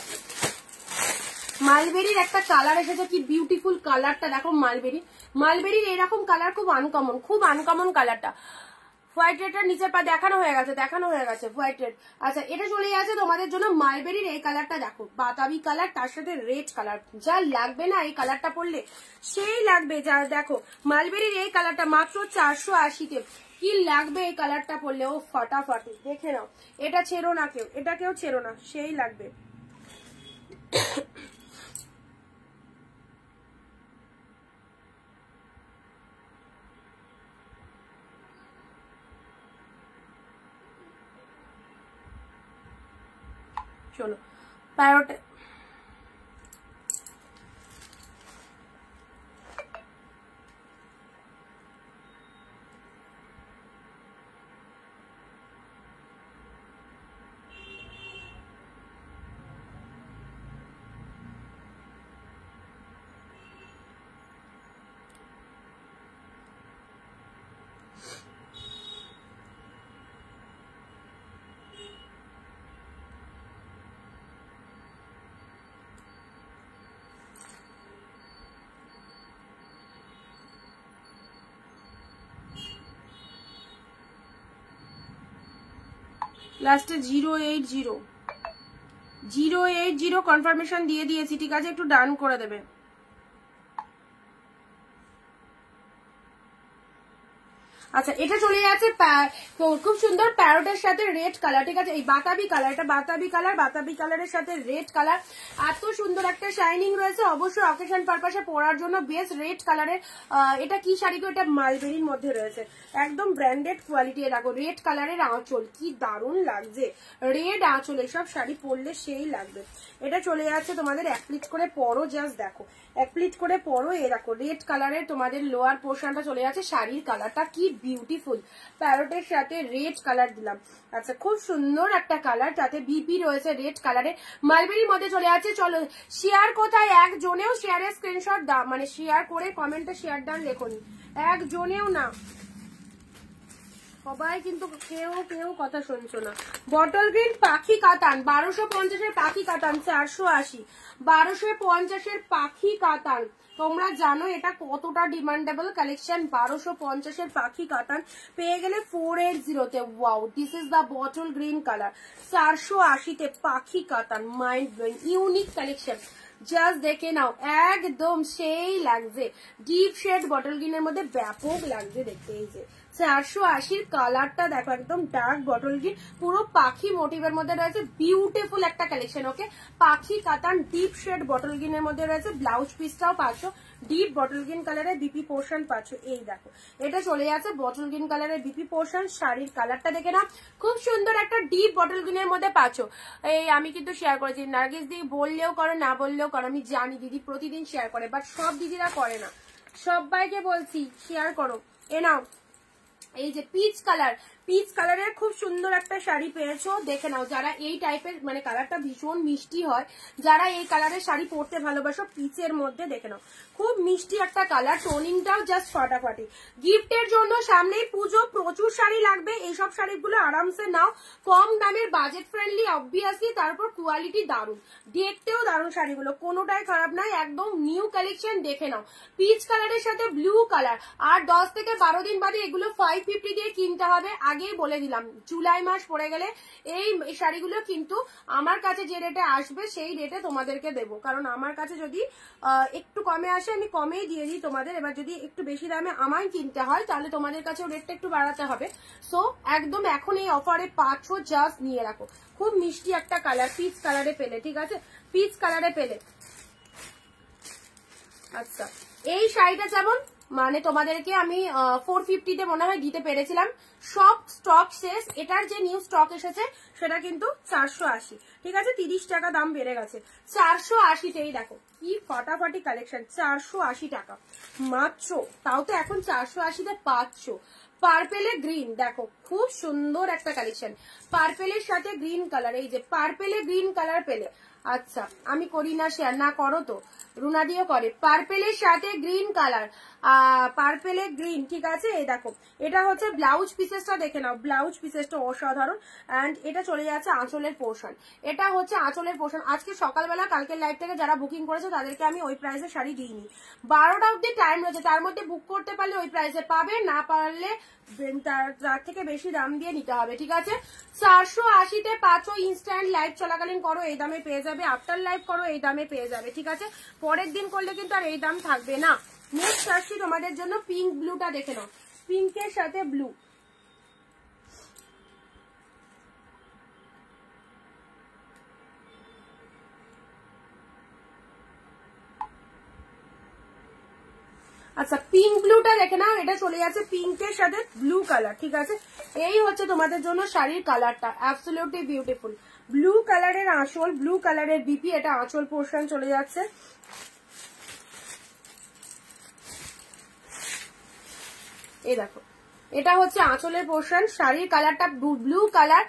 মালবেরির একটা কালার এসেছে, কি বিউটিফুল কালারটা দেখো, মালবেরি, মালবেরির এরকম কালার খুব আনকমন, খুব আনকমন কালারটা। হোয়াইট রেডটার নিচে পা দেখানো হয়ে গেছে, দেখানো হয়ে গেছে হোয়াইট রেড। আচ্ছা এটা চলে যাচ্ছে তোমাদের জন্য মালবেরির এই কালারটা দেখো, বাতাবি কালার, তার সাথে রেড কালার, যা লাগবে না এই কালারটা পরলে সেই লাগবে, যা দেখো মালবেরির এই কালারটা মাত্র 480-তে, কি লাগবে এই কালারটা পরলে, ও ফাটাফাটি, দেখে নাও, এটা ছেড়ো না কেউ, এটা কেউ ছেড়ো না, সেই লাগবে। চলো প্যারোটে, লাস্টে 080 কনফার্মেশন দিয়ে দিয়েছি, ঠিক আছে, একটু ডান করে দেবে। আচ্ছা, এটা চলে যাচ্ছে খুব সুন্দর প্যারোটের সাথে রেড কালার, ঠিক আছে, এই বাতাবি কালার, এটা বাতাবি কালারের সাথে রেড কালার, এত সুন্দর একটা শাইনিং রয়েছে। অবশ্যই অকেশন পারপাসে পরার জন্য বেস্ট রেড কালারের। এটা কি শাড়ি গো? এটা মালবেরির মধ্যে রয়েছে, একদম ব্র্যান্ডেড কোয়ালিটি। দেখো রেড কালারের আঁচল, কি দারুণ লাগছে, রেড আঁচল, এসব শাড়ি পরলে সেই লাগবে। এটা চলে যাচ্ছে তোমাদের এক প্লিট করে পরো, জাস্ট দেখো এক প্লিট করে পরো। এ দেখো রেড কালারের তোমাদের লোয়ার পোর্শনটা চলে যাচ্ছে, শাড়ির কালারটা কি বিউটিফুল, প্যারোটের সাথে রেড কালার দিলাম। আচ্ছা, খুব সুন্দর একটা কালার, যাতে বিপি রয়েছে রেড কালারে, মালবেরির মধ্যে চলে যাচ্ছে। চলো শেয়ার কোথায়? একজনেও শেয়ারের স্ক্রিনশট দাও, মানে শেয়ার করে কমেন্টে শেয়ার ডান লেখনি, একজনেও না, সবাই কিন্তু কেউ কথা শুনছো না। বটল গ্রিন পাখি কাতান 1250-এর পাখি কাতান 480, 1250-এর পাখি কাতান। তোমরা জানো এটা কতটা ডিমান্ডেবল কালেকশন। 1250-এর পাখি কাতান পেয়ে গেলে 480-তে। Wow, this is the bottle green colour. 480-তে পাখি katan, mind blowing, unique collection, just দেখে নাও, একদম সেই লাগছে। ডিপ শেড বটল গ্রিনের মধ্যে ব্যাপক লাগছে দেখতে। এই যে 480-র কালারটা দেখো, একদম ডার্ক বটল গ্রিন, পুরো পাখি মোটিভের মধ্যে রয়েছে, বিউটিফুল একটা কালেকশন। ওকে, পাখি কাতান ডিপ শেড বটল গ্রিনের মধ্যে রয়েছে, ব্লাউজ পিসটাও পাচ্ছ ডিপ বটল গ্রিন কালারের, বিপি পোর্শন পাচ্ছ। এই দেখো এটা চলে যাচ্ছে বটল গ্রিন কালারের বিপি পোর্শন। শাড়ির কালারটা দেখে না, খুব সুন্দর একটা ডিপ বটল গ্রিনের মধ্যে পাচ্ছ। এই আমি কিন্তু শেয়ার করেছি, নার্গিস দি বললেও করো না বললেও করো, আমি জানি দিদি প্রতিদিন শেয়ার করে, বাট সব দিদিরা করে না, সবাইকে বলছি শেয়ার করো। এ নাও, এই যে পিচ কালারের খুব সুন্দর একটা শাড়ি পেয়েছো, দেখে নাও। যারা এই টাইপের, মানে কালারটা ভীষণ মিষ্টি হয়, যারা এই কালারের শাড়ি পরতে ভালোবাসো, পিচের মধ্যে দেখে নাও, খুব মিষ্টি একটা কালার, টোনিংটাও জাস্ট ফাটাফাটি। গিফটের জন্য সামনেই পুজো, প্রচুর শাড়ি লাগবে, এইসব শাড়িগুলো আরামসে নাও, কম দামের, বাজেট ফ্রেন্ডলি অবভিয়াসলি, তারপর কোয়ালিটি দারুণ, দেখতেও দারুণ, শাড়িগুলো কোনোটাই খারাপ নয়, একদম নিউ কালেকশন। দেখে নাও পিচ কালারের সাথে ব্লু কালার, আর 10 থেকে 12 দিন বাদে এগুলো 550 দিয়ে কিনতে হবে। আগেই বলে দিলাম, জুলাই মাস পড়ে গেলে এই শাড়িগুলো কিন্তু আমার কাছে যে রেটে আসবে সেই রেটে তোমাদেরকে দেবো, কারণ আমার কাছে যদি একটু কমে আসে আমি কমেই দিয়ে দিই তোমাদের। এবার যদি একটু বেশি দামে আমায় কিনতে হয় তাহলে তোমাদের কাছে রেটটা একটু বাড়াতে হবে। সো একদম এখন এই অফারে পাচ্ছ, জাস্ট নিয়ে রাখো। খুব মিষ্টি একটা কালার, পিচ কালারে পেলে, ঠিক আছে, পিচ কালারে পেলে। আচ্ছা, এই শাড়িটা যেমন মানে তোমাদেরকে আমি 450-তে মনে হয় দিতে পেরেছিলাম, সব স্টক শেষ। এটার যে নিউ স্টক এসেছে সেটা কিন্তু 480, ঠিক আছে, 30 টাকা দাম বেড়ে গেছে। 480-তেই দেখো কি ফাটাফাটি কালেকশন, 480 টাকা মাত্র, তাও তো এখন 480-তে পাচ্ছ। পার্পেলে গ্রিন, দেখো খুব সুন্দর একটা কালেকশন, পার্পেলের সাথে গ্রিন কালার, এই যে পার্পেলে গ্রিন কালার পেলে। আচ্ছা, আমি করি না শেয়ার, না করো তো, রুনাদিও করে। পার্পেলের সাথে গ্রিন কালার, পার্পেলে গ্রিন, ঠিক আছে। এই দেখো এটা হচ্ছে ব্লাউজ পিসেসটা, দেখে নাও ব্লাউজ পিসেসটা অসাধারণ। অ্যান্ড এটা চলে যাচ্ছে আঁচলের পোর্শন, এটা হচ্ছে আঁচলের পোর্শন। আজকে সকালবেলা কালকের লাইভ থেকে যারা বুকিং করেছে তাদেরকে আমি ওই প্রাইসে শাড়ি দিইনি, 12টা অব্দি টাইম রয়েছে, তার মধ্যে বুক করতে পারলে ওই প্রাইসে পাবে, না পারলে তার থেকে বেশি দাম দিয়ে নিতে হবে, ঠিক আছে। 480-তে পাচ্ছ, ইনস্ট্যান্ট লাইভ চলাকালীন করো এই দামে পেয়ে যাবে, আফটার লাইভ করো এই দামে পেয়ে যাবে, ঠিক আছে। পরের দিন করলে কিন্তু আর এই দাম থাকবে না। নেক্সট আসছি তোমাদের জন্য পিঙ্ক ব্লুটা, দেখে নাও, পিঙ্কের সাথে ব্লু, আচ্ছা পিঙ্ক ব্লুটা দেখে নাও, এটা চলে যাচ্ছে পিঙ্কের সাথে ব্লু কালার, ঠিক আছে। এই হচ্ছে তোমাদের জন্য শাড়ির কালারটা, অ্যাবসলিউটলি বিউটিফুল। ব্লু কালারের আঁচল, ব্লু কালারের বিপি, এটা আঁচল পোর্শন চলে যাচ্ছে। এই দেখো এটা হচ্ছে আঁচলের পোর্শন, শাড়ির কালারটা ব্লু কালার।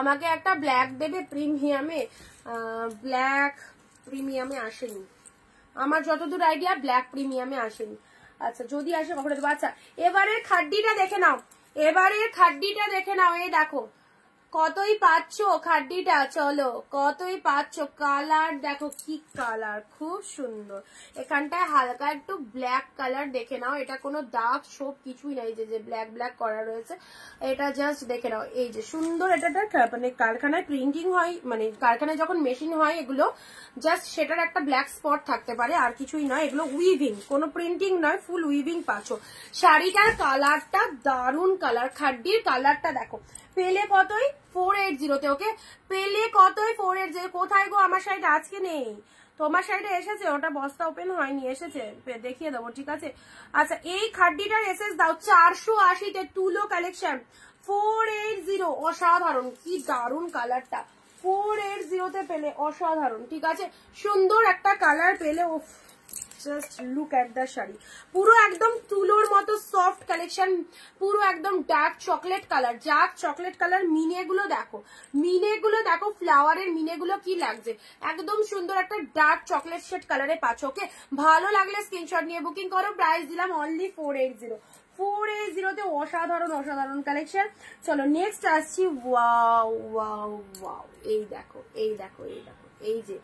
আমাকে একটা ব্ল্যাক দেবে প্রিমিয়ামে, ব্ল্যাক প্রিমিয়ামে আসেনি আমার যতদূর আইডিয়া, ব্ল্যাক প্রিমিয়ামে আসেনি। আচ্ছা যদি আসে কখনো দেবো। আচ্ছা এবারের খাড্ডিটা দেখে নাও, এবারের খাড্ডিটা দেখে নাও, এই দেখো কতই পাচ্ছ খাড্ডিটা, চলো কতই পাচ্ছ। কালার দেখো কি কালার, খুব সুন্দর। এখানটায় হালকা একটু ব্ল্যাক কালার দেখে নাও, এটা কোনো দাগ সব কিছুই নাই, যে ব্ল্যাক ব্ল্যাক করা রয়েছে এটা জাস্ট দেখে নাও। এই যে সুন্দর, এটা মানে কারখানায় প্রিন্টিং হয়, মানে কারখানায় যখন মেশিন হয় এগুলো জাস্ট সেটার একটা ব্ল্যাক স্পট থাকতে পারে, আর কিছুই নয়। এগুলো উইভিং, কোনো প্রিন্টিং নয়, ফুল উইভিং পাচ্ছ। শাড়িটার কালারটা দারুন কালার, খাড্ডির কালারটা দেখো। পেলে কতই 480 ওকে, পেলে কতই 480। কোথায় গো আমার শাড়িটা? আজকে নেই, তোমার শাড়িটা এসেছে, ওটা বস্তা ওপেন হয়নি, এসেছে, দেখিয়ে দেবো, ঠিক আছে। আচ্ছা এই খাড্ডিটার এসেস দাও 480-তে, তুলো কালেকশন 480, অসাধারণ, কি দারুন কালারটা, 480-তে পেলে, অসাধারণ, ঠিক আছে। সুন্দর একটা কালার পেলে, oh just look at the sari, পুরো একদম তুলোর মতো সফট কালেকশন, পুরো একদম dark chocolate colour, dark chocolate colour. মিনেগুলো দেখো, মিনেগুলো দেখো, ফ্লাওয়ারের মিনেগুলো কি লাগছে, একদম সুন্দর একটা ডার্ক চকলেট শেড কালারে পাচ্ছ, ওকে। ভালো লাগলে স্ক্রিনশট নিয়ে বুকিং করো। প্রাইস দিলাম অনলি 480, 480-তে অসাধারণ অসাধারণ কালেকশন। চলো নেক্সট আসছি, ওয়াও ওয়াও ওয়াও, এই দেখো এই দেখো এই দেখো, এই যে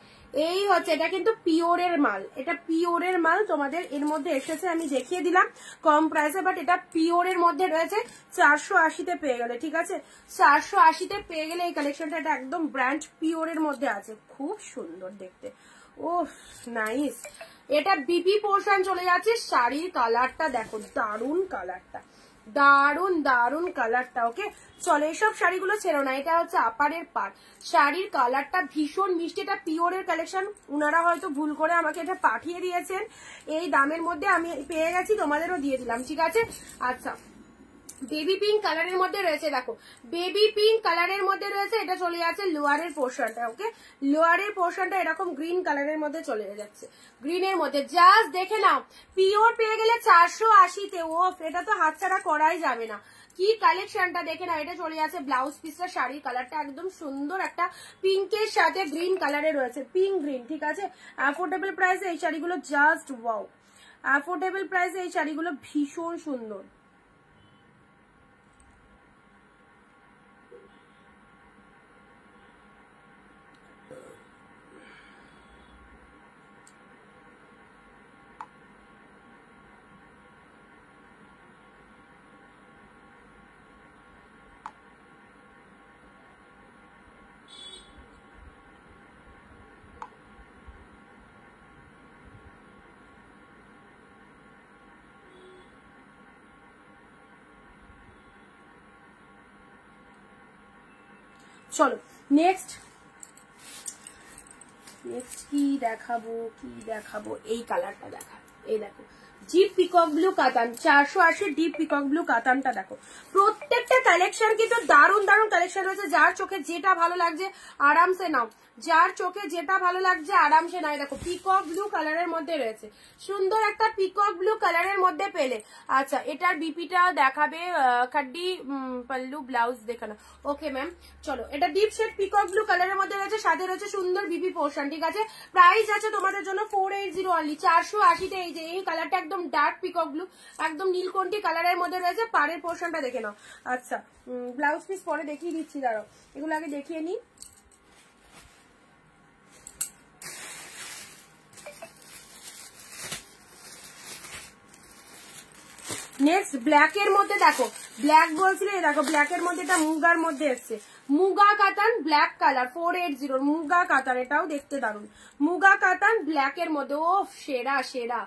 এই হচ্ছে, এটা কিন্তু পিওরের মাল, এটা পিওরের মাল তোমাদের এর মধ্যে এসেছে, আমি দেখিয়ে দিলাম কম প্রাইসে, বাট এটা পিওরের মধ্যে রয়েছে। 480-তে পেয়ে গেলে, ঠিক আছে, 480-তে পেয়ে গেলে এই কালেকশনটা, এটা একদম ব্র্যান্ড পিওরের মধ্যে আছে, খুব সুন্দর দেখতে, ও নাইস। এটা বিপি পোর্শন চলে যাচ্ছে, শাড়ির কালারটা দেখো, দারুন কালারটা, দারুন দারুন কালারটা, ওকে। চলো এইসব শাড়িগুলো ছেড়ো না, এটা হচ্ছে আপারের পার্ট, শাড়ির কালারটা ভীষণ মিষ্টি, এটা পিওরের কালেকশন। উনারা হয়তো ভুল করে আমাকে এটা পাঠিয়ে দিয়েছেন, এই দামের মধ্যে আমি পেয়ে গেছি, তোমাদেরও দিয়ে দিলাম, ঠিক আছে। আচ্ছা বেবি পিঙ্ক কালারের মধ্যে রয়েছে, দেখো বেবি পিঙ্ক কালারের মধ্যে রয়েছে, এটা চলে যাচ্ছে লোয়ারের পোর্শনটা, ওকে। লোয়ারের পোর্শনটা এরকম গ্রিন কালারের মধ্যে চলে যাচ্ছে, গ্রিনের মধ্যে, জাস্ট দেখে নাও। পিওর পেয়ে গেলে 480-তে, ওফ, এটা তো হাতছাড়া করাই যাবে না। কি কালেকশনটা দেখে না, এটা চলে যাচ্ছে ব্লাউজ পিসটা, শাড়ির কালারটা একদম সুন্দর একটা পিঙ্কের সাথে গ্রিন কালারে রয়েছে, পিঙ্ক গ্রিন, ঠিক আছে। অ্যাফোর্ডেবল প্রাইসে এই শাড়িগুলো জাস্ট ওয়াও, অ্যাফোর্ডেবল প্রাইসে এই শাড়িগুলো ভীষণ সুন্দর। চলো নেক্সট কি দেখাবো, এই কালারটা দেখাবো, এই দেখো ডিপ পিকক ব্লু কাতান, 480 ডিপ পিকক ব্লু কাতানটা দেখো। প্রত্যেকটা কালেকশন কিন্তু দারুন দারুন কালেকশন রয়েছে, যার চোখে যেটা ভালো লাগছে আরামসে নাও, যার চোখে যেটা ভালো লাগছে আরামসে নাই। দেখো পিকক ব্লু কালারের মধ্যে রয়েছে, সুন্দর একটা পিকক ব্লু কালারের মধ্যে পেলে। আচ্ছা এটার বিপিটা দেখাবে, খাড্ডি পাল্লু ব্লাউজ দেখানো, ওকে ম্যাম। চলো এটা ডিপ শেড পিকক ব্লু কালারের মধ্যে রয়েছে, সাথে রয়েছে সুন্দর বিপি পোর্শন, ঠিক আছে। প্রাইস আছে তোমাদের জন্য 480 অনলি, 480-তে। এই যে এই কালারটা একদম ডার্ক পিকক ব্লু, একদম নীলকন্ঠি কালারের মধ্যে রয়েছে, পাড়ের পোর্শনটা দেখে নাও। আচ্ছা ব্লাউজ পিস পরে দেখিয়ে দিচ্ছি, দাঁড়াও এগুলো আগে দেখিয়ে নিই। নেক্সট ব্ল্যাক এর মধ্যে দেখো, ব্ল্যাক বলছিলে, দেখো ব্ল্যাক এর মধ্যে এটা মুগার মধ্যে এসছে, মুগা কাতান ব্ল্যাক কালার 480, মুগা কাতান, এটাও দেখতে দারুন, মুগা কাতান ব্ল্যাক এর মধ্যে, ও সেরা সেরা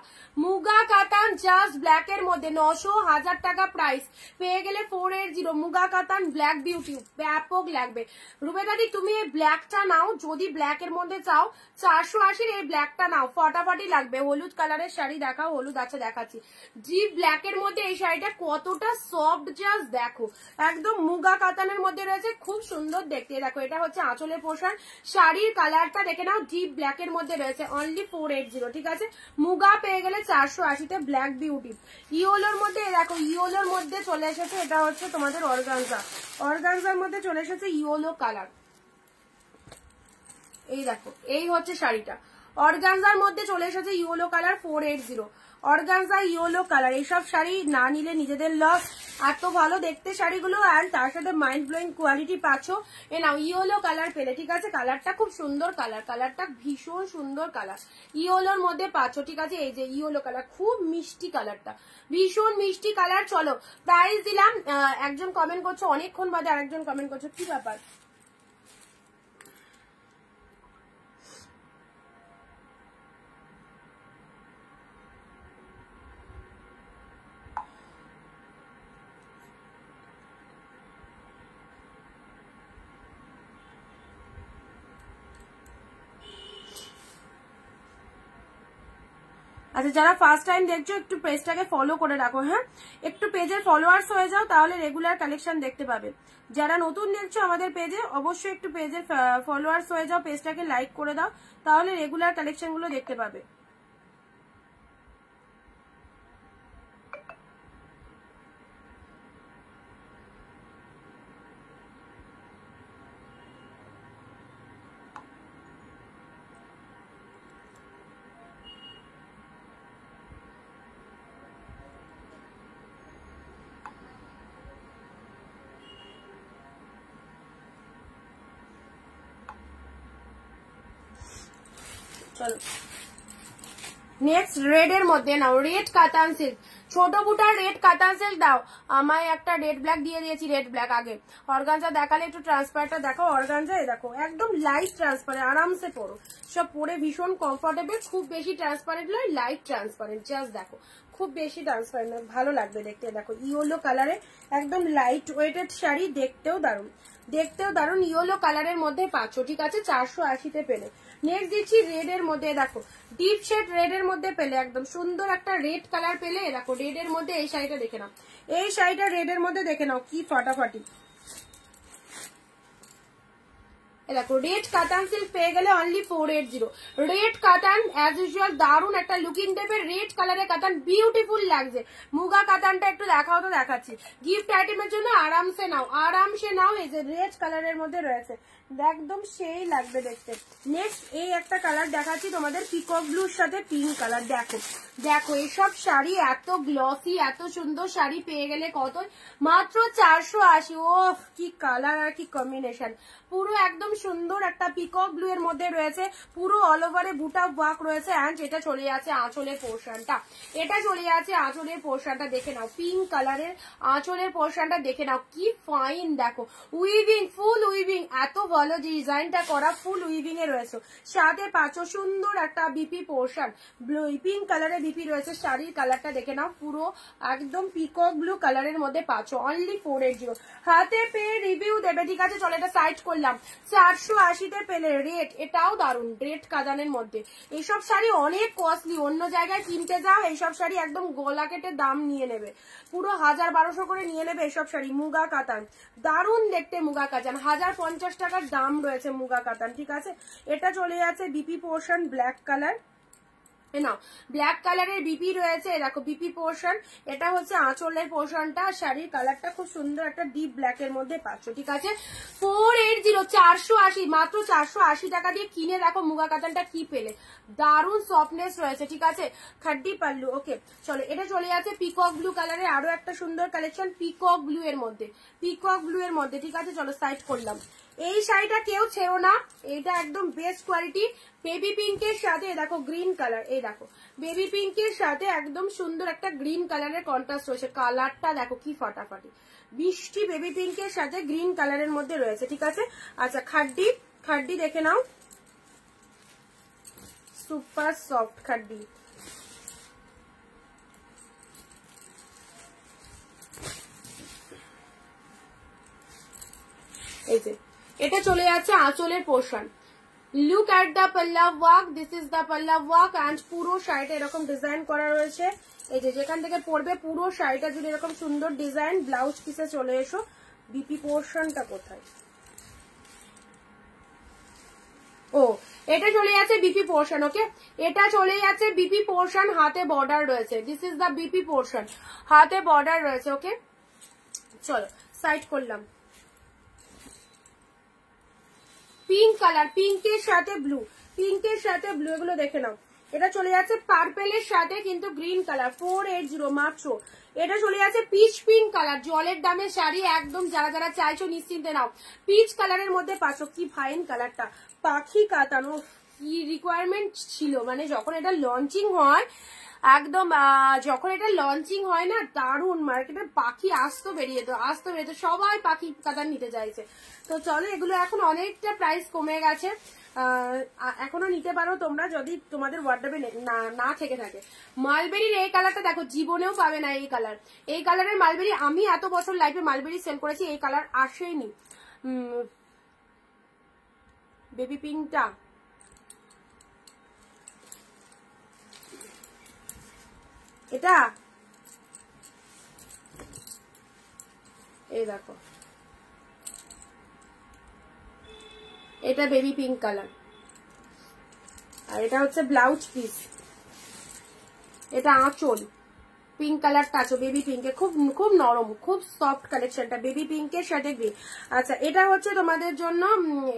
মুগা কাতান, জাস্ট ব্ল্যাক এর মধ্যে 900-1000 টাকা প্রাইস, পেয়ে গেলে 480 মুগা কাতান ব্ল্যাক বিউটি, ব্যাপক লাগবে। রুবেদাদি তুমি এই ব্ল্যাকটা নাও, যদি ব্ল্যাক এর মধ্যে চাও 480 এই ব্ল্যাকটা নাও, ফটাফটি লাগবে। হলুদ কালারের শাড়ি দেখাও, হলুদ আচ্ছা দেখাচ্ছি, ডিপ ব্ল্যাক এর মধ্যে এই শাড়িটা কতটা সফট, জাস্ট দেখো একদম মুগা কাতানের মধ্যে রয়েছে, খুব সুন্দর দেখতে। দেখো এটা হচ্ছে আঁচলের পোর্শন, শাড়ির কালারটা দেখে নাও, ডিপ ব্ল্যাক এর মধ্যে রয়েছে, অনলি 480, ঠিক আছে। মুগা পেয়ে গেলে 480-তে ব্ল্যাক বিউটি। ইয়োলোর মধ্যে দেখো, ইয়োলোর মধ্যে চলে এসেছে, এটা হচ্ছে তোমাদের অর্গানজা, অর্গানজার মধ্যে চলে এসেছে ইয়োলো কালার, এই দেখো এই হচ্ছে শাড়িটা, অর্গানজার মধ্যে চলে এসেছে yellow colour 480, organza yellow colour, এইসব শাড়ি না নিলে নিজেদের লস। এত ভালো দেখতে শাড়িগুলো, আর তার সাথে মাইন্ড ব্লোয়িং কোয়ালিটি পাচ্ছ। এ নাও ইয়েলো কালার পেলে, ঠিক আছে? কালারটা খুব সুন্দর কালার, কালারটা ভীষণ সুন্দর কালার, ইয়েলোর মধ্যে পাচ্ছ, ঠিক আছে? এই যে ইয়েলো কালার, খুব মিষ্টি কালারটা, ভীষণ মিষ্টি কালার। চলো প্রাইস দিলাম। একজন কমেন্ট করছো অনেকক্ষণ বাদে, আরেকজন কমেন্ট করছো, কি ব্যাপার? আচ্ছা, যারা ফার্স্ট টাইম দেখছো একটু পেজটাকে ফলো করে রাখো, হ্যাঁ? একটু পেজের ফলোয়ার্স হয়ে যাও, তাহলে রেগুলার কালেকশন দেখতে পাবে। যারা নতুন দেখছো আমাদের পেজে, অবশ্যই একটু পেজের ফলোয়ার্স হয়ে যাও, পেজটাকে লাইক করে দাও, তাহলে রেগুলার কালেকশন গুলো দেখতে পাবে। চলো নেক্সট রেড এর মধ্যে নাও, রেড কাতান সিল্ক, ছোট বুটার রেড কাতান সিল্ক দাও। আমায় একটা রেড ব্ল্যাক দিয়ে দিয়েছি, রেড ব্ল্যাক আগে। অর্গানজা দেখালে একটু ট্রান্সপারেন্টটা দেখো, অর্গানজা এই দেখো একদম লাইট ট্রান্সপারেন্ট, আরামসে পরো, সব পরে ভীষণ কমফোর্টেবল, খুব বেশি ট্রান্সপারেন্ট নয়, লাইট ট্রান্সপারেন্ট, জাস্ট দেখো খুব বেশি ট্রান্সপারেন্ট নয়, ভালো লাগবে দেখতে। দেখো ইয়েলো কালারে একদম লাইট ওয়েটেড শাড়ি, দেখতেও দারুণ, দেখতেও দারুণ, ইয়েলো কালারের মধ্যে পাচ্ছ, ঠিক আছে? 480-তে পেলে। নেক্সট দিচ্ছি রেড এর মধ্যে, দেখো ডিপ শেড রেড এর মধ্যে পেলে, একদম সুন্দর একটা রেড কালার পেলে। দেখো রেড এর মধ্যে এই শাড়িটা দেখে নাও, এই শাড়িটা রেড এর মধ্যে দেখে নাও কি ফাটাফাটি। দেখো রেড কাতান সিল্ক পেয়ে গেলে অনলি 480। রেড কাতান অ্যাজ ইউজুয়াল দারুন একটা লুকিং টাইপের রেড কালারের কাতান, বিউটিফুল লাগছে। মুগা কাতানটা একটু দেখাও তো, দেখাচ্ছি। গিফট আইটেমের জন্য আরামসে নাও, আরামসে নাও। এই যে রেড কালারের মধ্যে রয়েছে, একদম সেই লাগবে দেখতে। নেক্সট এই একটা কালার দেখাচ্ছি তোমাদের, পিকক ব্লুর সাথে পিঙ্ক কালার। দেখো দেখো এসব শাড়ি এত গ্লসি, এত সুন্দর শাড়ি পেয়ে গেলে কত? মাত্র 480। ও কি কালার আর কি কম্বিনেশন, পুরো একদম সুন্দর একটা পিকক ব্লু এর মধ্যে রয়েছে, পুরো অল ওভারে বুটা ওয়ার্ক রয়েছে। অ্যান্ড এটা চলে যাচ্ছে আঁচলের পোর্শনটা, এটা চলে যাচ্ছে আঁচলের পোর্শনটা, দেখে নাও পিঙ্ক কালারের আঁচলের পোর্শনটা দেখে নাও কি ফাইন। দেখো উইভিং, ফুল উইভিং, এত ভালো ডিজাইনটা করা, ফুল উইভিং এ রয়েছে। সাথে পাচ্ছ সুন্দর একটা বিপি পোর্শন, ব্লু পিঙ্ক কালারের বিপি রয়েছে। শাড়ির কালারটা দেখে নাও, পুরো একদম পিকক ব্লু কালারের মধ্যে পাচ্ছ, অনলি 480। হাতে পেয়ে রিভিউ দেবে, ঠিক আছে? চলো এটা সাইড করলাম। 480-তে পেলে রেড, এটাও দারুন, রেড কাতানের মধ্যে। এইসব শাড়ি অনেক কস্টলি, অন্য জায়গায় কিনতে যাও এইসব শাড়ি একদম গলা কেটে দাম নিয়ে নেবে, পুরো 1000-1200 করে নিয়ে নেবে এইসব শাড়ি। মুগা কাতান, দারুন দেখতে মুগা কাতান, 1050 টাকার দাম রয়েছে মুগা কাতান, ঠিক আছে? এটা চলে যাচ্ছে বিপি পোর্শন ব্ল্যাক কালার, নাও ব্ল্যাক কালারের বিপি রয়েছে, দেখো বিপি পোর্শন, এটা হচ্ছে আঁচলের পোর্শনটা। শাড়ির কালারটা খুব সুন্দর একটা ডিপ ব্ল্যাক এর মধ্যে পাচ্ছ, ঠিক আছে? 480, 480, মাত্র 480 টাকা দিয়ে কিনে দেখো মুগা কাতানটা কি পেলে, দারুন সফটনেস রয়েছে, ঠিক আছে? খাড্ডি পাল্লু। ওকে চলো এটা চলে যাচ্ছে পিকক ব্লু কালারের আরো একটা সুন্দর কালেকশন, পিকক ব্লু এর মধ্যে, পিকক ব্লু এর মধ্যে, ঠিক আছে? চলো সাইড করলাম। এই শাড়িটা কেউ ছেড়ো না, এটা একদম বেস্ট কোয়ালিটি। বেবি পিঙ্কের সাথে দেখো গ্রিন কালার, এই দেখো বেবি পিঙ্কের সাথে একদম সুন্দর একটা গ্রিন কালারের কন্ট্রাস্ট রয়েছে, কালারটা দেখো কি ফাটাফাটি, বৃষ্টি বেবি পিঙ্কের সাথে গ্রিন কালারের মধ্যে রয়েছে, ঠিক আছে? আচ্ছা খাড্ডি, খাড্ডি দেখে নাও, সুপার সফট খাড্ডি। এই যে এটা চলে যাচ্ছে আঁচলের পোর্শন। লুক এট দ্য পাল্লা ওয়ার্ক, দিস ইজ দ্য পাল্লা ওয়ার্ক। অ্যান্ড পুরো শাড়িটা এরকম ডিজাইন করা রয়েছে, এই যে যেখান থেকে পড়বে পুরো শাড়িটা জুড়ে এরকম সুন্দর ডিজাইন। ব্লাউজ পিসে চলে এসো, বিপি পোর্শনটা কোথায়? ও এটা চলে যাচ্ছে বিপি পোর্শন। ওকে এটা চলে যাচ্ছে বিপি পোর্শন, হাতে বর্ডার রয়েছে, this is the BP portion, হাতে বর্ডার রয়েছে। ওকে চলো সাইড করলাম। পিঙ্ক কালার, পিঙ্কের সাথে ব্লু, পিঙ্কের সাথে ব্লু, এগুলো দেখে নাও। এটা চলে যাচ্ছে পার্পেলের সাথে কিন্তু গ্রিন কালার 480 মাত্র। এটা চলে যাচ্ছে পিচ পিঙ্ক কালার, জলের দামে শাড়ি একদম, যারা যারা চাইছো নিশ্চিন্তে নাও। পিচ কালারের মধ্যে পাচ্ছ, কি ফাইন কালারটা, পাখি কাতানো, কি রিকোয়ারমেন্ট ছিল, মানে যখন এটা লঞ্চিং হয় একদম, যখন এটা লঞ্চিং হয় না দারুণ, মার্কেটে পাখি আসতো বেরিয়ে সবাই পাখি কাতান নিতে চাইছে। তো চলো, এগুলো এখন অনেকটা প্রাইস কমে গেছে, এখনো নিতে পারো তোমরা যদি তোমাদের ওয়ার্ডরোবে না থেকে থাকে। মালবেরির এই কালারটা দেখো, জীবনেও পাবে না এই কালার। এই কালারের মালবেরি আমি এত বছর লাইফে মালবেরি সেল করেছি, এই কালার আসেনি। বেবি পিঙ্কটা এটা, এই দেখো এটা বেবি পিঙ্ক কালার, আর এটা হচ্ছে ব্লাউজ পিস, এটা আঁচল পিঙ্ক কালারটা আছে বেবি পিঙ্কে, খুব খুব নরম খুব সফট কালেকশনটা, বেবি পিঙ্কের সাথে গ্রিন। আচ্ছা, এটা হচ্ছে তোমাদের জন্য,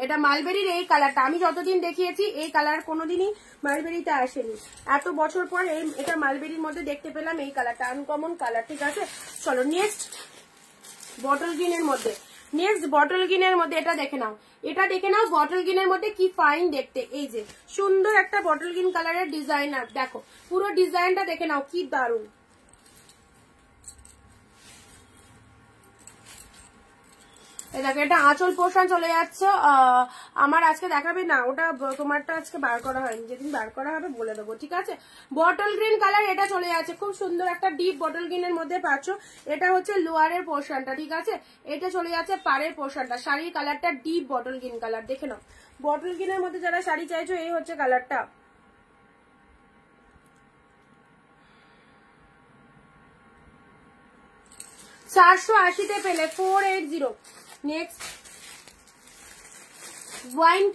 এটা মালবেরির এই কালারটা, আমি যতদিন দেখিয়েছি এই কালার কোনোদিনই মালবেরিতে আসেনি, এত বছর পর এটা মালবেরির মধ্যে দেখতে পেলাম এই কালারটা, আনকমন কালার। ঠিক আছে, চলো নেক্সট বটল গ্রিনের মধ্যে, এটা দেখে নাও, বটল গ্রিনের মধ্যে কি ফাইন দেখতে, এই যে সুন্দর একটা বটল গ্রিন কালারের ডিজাইনার, দেখো পুরো ডিজাইনটা দেখে নাও, কি দারুণ। দেখো, এটা আঁচল পোর্শন চলে যাচ্ছে, আমার আজকে দেখাবে না, ওটা তোমারটা আজকে বার করা হয়নি, যেদিন বার করা হবে বলে দেবো। ঠিক আছে, বটল গ্রিন কালার এটা চলে যাচ্ছে, খুব সুন্দর একটা ডিপ বটল গ্রিনের মধ্যে পাচ্ছ। এটা হচ্ছে লোয়ারের পোর্শনটা, ঠিক আছে, এটা চলে যাচ্ছে পাড়ের পোর্শনটা, শাড়ির কালারটা ডিপ বটল গ্রিন কালার, দেখে নাও। বটল গ্রিনের মধ্যে যারা শাড়ি চাইছো এই হচ্ছে কালারটা। $480 পেলে 480। নেক্সট ওয়াইন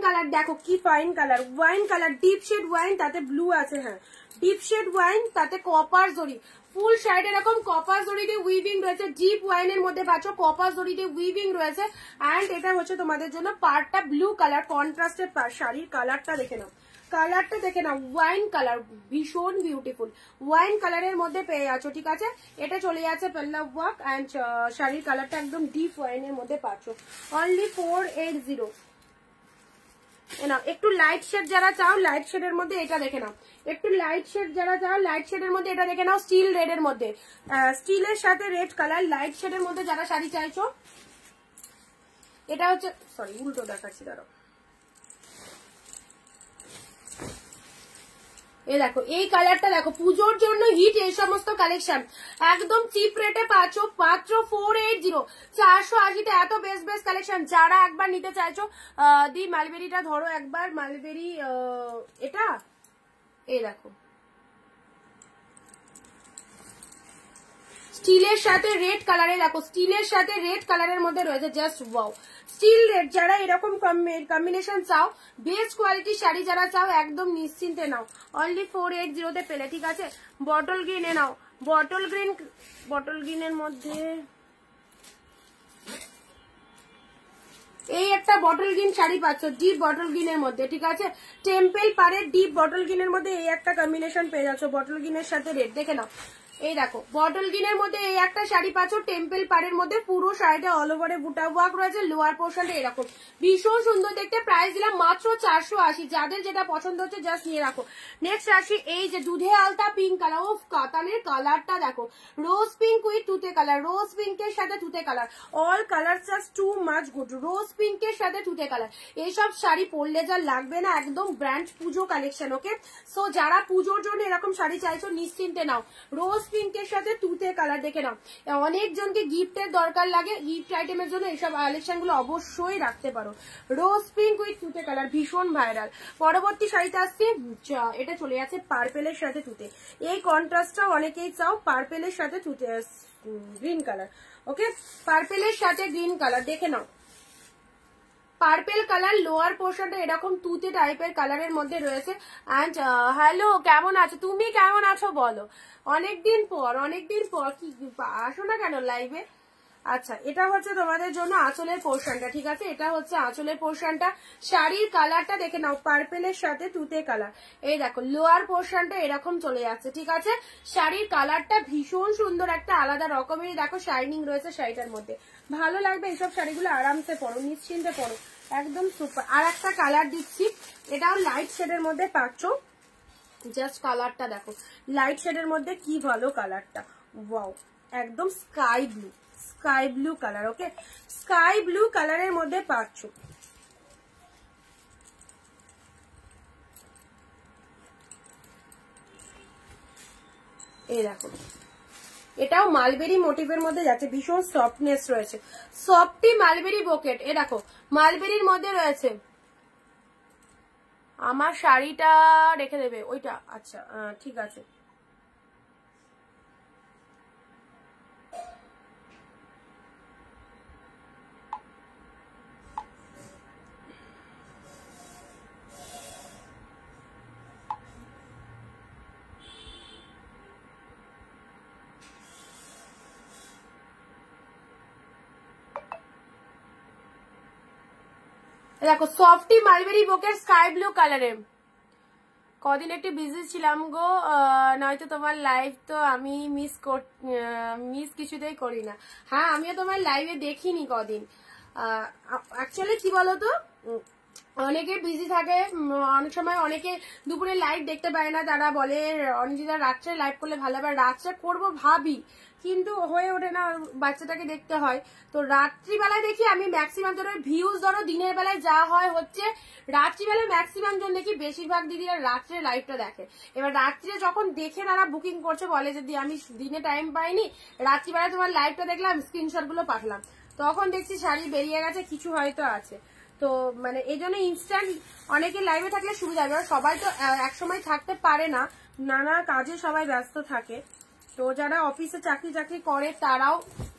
কালার, দেখো কি fine colour, wine colour, deep shade wine, তাতে ব্লু আছে, হ্যাঁ ডিপ শেড ওয়াইন, তাতে কপার জরি, ফুল শাড়ি এরকম কপার জরি দিয়ে উইভিং রয়েছে, ডিপ ওয়াইনের মধ্যে পাচ্ছ কপার জরি দিয়ে উইভিং রয়েছে। অ্যান্ড এটা হচ্ছে তোমাদের জন্য পার্টটা ব্লু কালার, কন্ট্রাস্টেড পার্ট, শাড়ির কালারটা দেখে নাও, ওয়াইন কালার ভীষণ বিউটিফুল, ওয়াইন কালারের মধ্যে পেয়ে যাচ্ছ। ঠিক আছে, এটা চলে যাচ্ছে পাল্লা ওয়ার্ক, অ্যান্ড শাড়ির কালারটা একদম ডিপ ওয়াইনের মধ্যে পাচ্ছ, অনলি 480। না, একটু লাইট শেড যারা চাও, লাইট শেডের মধ্যে এটা দেখে নাও, একটু লাইট শেড যারা চাও, লাইট শেডের মধ্যে এটা দেখে নাও, স্টিল রেডের মধ্যে, স্টিলের সাথে রেড কালার, লাইট শেডের মধ্যে যারা শাড়ি চাইছো, এটা হচ্ছে, সরি উল্টো দেখাচ্ছি, দাঁড়াও, এই দেখো এই কালারটা দেখো, পুজোর জন্য হিট এই সমস্ত কালেকশন, একদম চিপ রেটে পাচ্ছ মাত্র 480, 480-তে এত বেস্ট কালেকশন। যারা একবার নিতে চাইছো, দি মালবেরিটা ধরো একবার, মালবেরি এটা, এই দেখো স্টিলের সাথে রেড কালারে, দেখো স্টিলের সাথে রেড কালারের মধ্যে রয়েছে, জাস্ট ওয়াও, স্টিল রেড। যারা এরকম কম্বিনেশন চাও, বেস্ট কোয়ালিটির শাড়ি যারা চাও, একদম নিশ্চিন্তে নাও, অনলি 480-তে পেলে। ঠিক আছে, বটল গ্রিনে নাও, বটল গ্রিনের মধ্যে এই একটা বটল গ্রিন শাড়ি পাচ্ছ, ডিপ বটল গ্রিনের মধ্যে। ঠিক আছে, টেম্পল পাড়ের ডিপ বটল গ্রিনের মধ্যে এই একটা কম্বিনেশন পেয়ে যাচ্ছ, বটল গ্রিনের সাথে রেড, দেখে নাও। এই দেখো বটল গ্রিনের মধ্যে এই একটা শাড়ি পাচ্ছ, টেম্পল পাড়ের মধ্যে, পুরো শাড়িটা অল ওভারে বুটা ওয়ার্ক রয়েছে, লোয়ার পোর্শনটা এরকম, ভীষণ সুন্দর দেখতে। প্রাইস দিলাম মাত্র 480। যাদের যেটা পছন্দ হচ্ছে জাস্ট নিয়ে রাখো। নেক্সট আসি, এই যে দুধে আলতা পিঙ্ক কালার, ও কাতানের কালারটা দেখো, রোজ পিঙ্ক উইথ তুতে কালার, রোজ পিঙ্কের সাথে তুতে colour, all colour just too much good, rose পিঙ্কের সাথে তুতে কালার। এইসব শাড়ি পরলে যা লাগবে না, একদম ব্র্যান্ড পুজো কালেকশন। ওকে, সো যারা পুজোর জন্য এরকম শাড়ি চাইছো নিশ্চিন্তে নাও, রোজ পিঙ্কের সাথে তুতে কালার, দেখে নাও। অনেকজনকে গিফটের দরকার লাগে, গিফট আইটেমের জন্য এইসব কালেকশন গুলো অবশ্যই রাখতে পারো। রোজ পিঙ্ক উইথ তুতে কালার ভীষণ ভাইরাল। পরবর্তী শাড়িতে আসছে, এটা চলে যাচ্ছে পার্পেলের সাথে তুতে, এই কন্ট্রাস্টটাও অনেকেই চাও, পার্পেলের সাথে তুতে গ্রিন কালার। ওকে, পার্পেলের সাথে গ্রিন কালার, দেখে নাও। পার্পেল কালার, লোয়ার পোর্শনটা এরকম তুতে টাইপের কালারের মধ্যে রয়েছে। অ্যান্ড হ্যালো, কেমন আছো তুমি, কেমন আছো বলো? অনেকদিন পর কি আসো না কেন লাইভে? আচ্ছা, এটা হচ্ছে তোমাদের জন্য আঁচলের পোর্শনটা, ঠিক আছে? এটা হচ্ছে আঁচলের পোর্শনটা। শাড়ির কালারটা দেখে নাও, পার্পেলের সাথে তুতে কালার। এই দেখো লোয়ার পোর্শনটা এরকম চলে যাচ্ছে, ঠিক আছে? শাড়ির কালারটা ভীষণ সুন্দর, একটা আলাদা রকমেরই দেখো শাইনিং রয়েছে শাড়িটার মধ্যে। ভালো লাগবে এইসব শাড়িগুলো, আরামসে পরো, নিশ্চিন্তে পরো, একদম সুপার। আর একটা কালার দিচ্ছি, এটাও লাইট শেডের মধ্যে পাচ্ছ। জাস্ট কালারটা দেখো, লাইট শেডের মধ্যে কি ভালো কালারটা, ওয়াও, একদম sky blue, sky blue colour. Okay, sky blue কালারের মধ্যে পাচ্ছ। এই দেখো, এটাও মালবেরি মোটিভের মধ্যে যাচ্ছে, ভীষণ সফটনেস রয়েছে, সফটি মালবেরি বোকেট। এ দেখো মালবেরির মধ্যে রয়েছে। আমার শাড়িটা রেখে দেবে ওইটা, আচ্ছা ঠিক আছে। দেখো সফটি মালবেরি বোকেট স্কাই ব্লু কালারের। কদিন একটু বিজি ছিলাম গো, নয়তো তোমার লাইভ তো আমি মিস কিছুতেই করি না। হ্যাঁ, আমিও তোমার লাইভে দেখিনি কদিন। অ্যাকচুয়ালি কি বলতো, অনেকে বিজি থাকে, অনেক সময় অনেকে দুপুরে লাইভ দেখতে পায় না, তারা বলে অনিন্দিতা রাত্রে লাইভ করলে ভালো হবে। রাত্রে করবো ভাবি, কিন্তু হয়ে ওঠে না, বাচ্চাটাকে দেখতে হয়। তো রাত্রিবেলায় দেখি আমি ম্যাক্সিমাম, ধরো ভিউজ ধরো দিনের বেলায় যা হয় হচ্ছে, রাত্রিবেলায় ম্যাক্সিমাম জন দেখি, বেশিরভাগ দিদিরা রাত্রে লাইভটা দেখে। এবার রাত্রে যখন দেখে তারা বুকিং করছে, বলে যদি আমি দিনে টাইম পাইনি, রাত্রিবেলায় তোমার লাইভটা দেখলাম, স্ক্রিনশট গুলো পাঠালাম, তখন দেখছি শাড়ি বেরিয়ে গেছে, কিছু হয়তো আছে। তো মানে এই জন্য ইনস্ট্যান্ট অনেকে লাইভে থাকলে সুবিধা হবে। সবাই তো একসময় থাকতে পারে না, নানা কাজে সবাই ব্যস্ত থাকে। তো যারা অফিসে চাকরি করে তারাও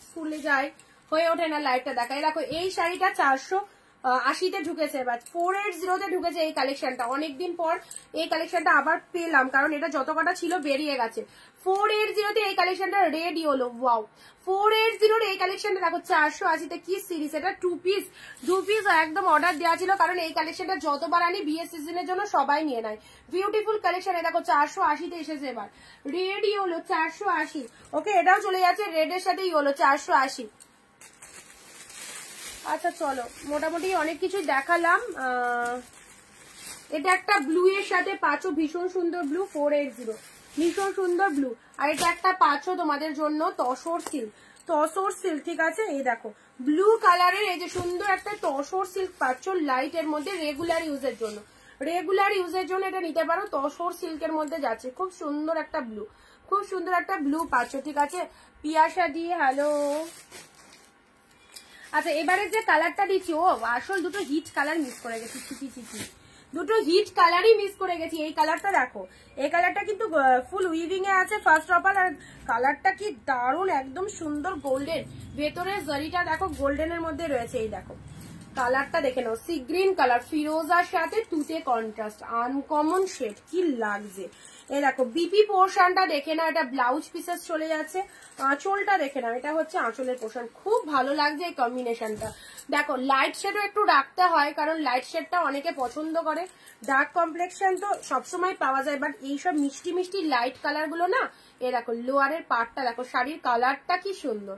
স্কুলে যায়, হয়ে ওঠে না লাইভটা দেখা। দেখো এই শাড়িটা 480-তে ঢুকেছে, এবার 480-তে ঢুকেছে এই কালেকশনটা। অনেকদিন পর এই কালেকশনটা আবার পেলাম, কারণ এটা যত কটা ছিল বেরিয়ে গেছে। 480-তে এই কালেকশনটা রেডি হলো, ওয়াও। 480-র এই কালেকশনটা দেখো 480-তে কি সিরিজ, এটা 2 পিস একদম অর্ডার দেওয়া ছিল, কারণ এই কালেকশনটা যতবার আনি বিয়ে সিজনের জন্য সবাই নিয়ে নেয়। বিউটিফুল কালেকশন, দেখো 480-তে এসেছে, এবার রেডি হলো 480। ওকে, এটাও চলে যাচ্ছে রেডের সাথেই হলো 480। আচ্ছা চলো, মোটামুটি অনেক কিছু দেখালাম। এটা একটা ব্লু এর সাথে পাঁচও, ভীষণ সুন্দর ব্লু, 480, ভীষণ সুন্দর ব্লু। আর এটা একটা পাঁচও তোমাদের জন্য তসর সিল্ক, ঠিক আছে? এই দেখো ব্লু কালারের এই যে সুন্দর একটা তসর সিল্ক পাচ্ছ, লাইট এর মধ্যে, রেগুলার ইউজের জন্য এটা নিতে পারো। তসর সিল্কের মধ্যে যাচ্ছে, খুব সুন্দর একটা ব্লু, খুব সুন্দর একটা ব্লু পাচ্ছ, ঠিক আছে? পিয়াসা দিয়ে হ্যালো। আচ্ছা, এবারে যে কালারটা দিচ্ছি, ও আসল দুটো হিট কালার মিস করে গেছি, দুটো হিট কালারই মিস করে গেছি। এই কালারটা দেখো, এই কালারটা কিন্তু ফুল উইভিং এ আছে ফার্স্ট অফ অল, আর কালারটা কি দারুণ, একদম সুন্দর গোল্ডেন, ভেতরের জরিটা দেখো গোল্ডেনের মধ্যে রয়েছে। এই দেখো কালারটা দেখে নাও, সি গ্রিন কালার, ফিরোজার সাথে তুতে কন্ট্রাস্ট, আনকমন শেড, কি লাগছে। এই দেখো বিপি পোর্শনটা দেখে নাও, এটা ব্লাউজ পিসেস চলে যাচ্ছে। আঁচলটা দেখে নাও, এটা হচ্ছে আঁচলের পোর্শন, খুব ভালো লাগছে এই কম্বিনেশনটা। দেখো লাইট শেডও একটু রাখতে হয়, কারণ লাইট শেডটা অনেকে পছন্দ করে, ডার্ক কমপ্লেক্সন তো সবসময় পাওয়া যায়, বাট এইসব মিষ্টি মিষ্টি লাইট কালার গুলো না। এ দেখো লোয়ারের পার্টটা দেখো, শাড়ির কালারটা কি সুন্দর,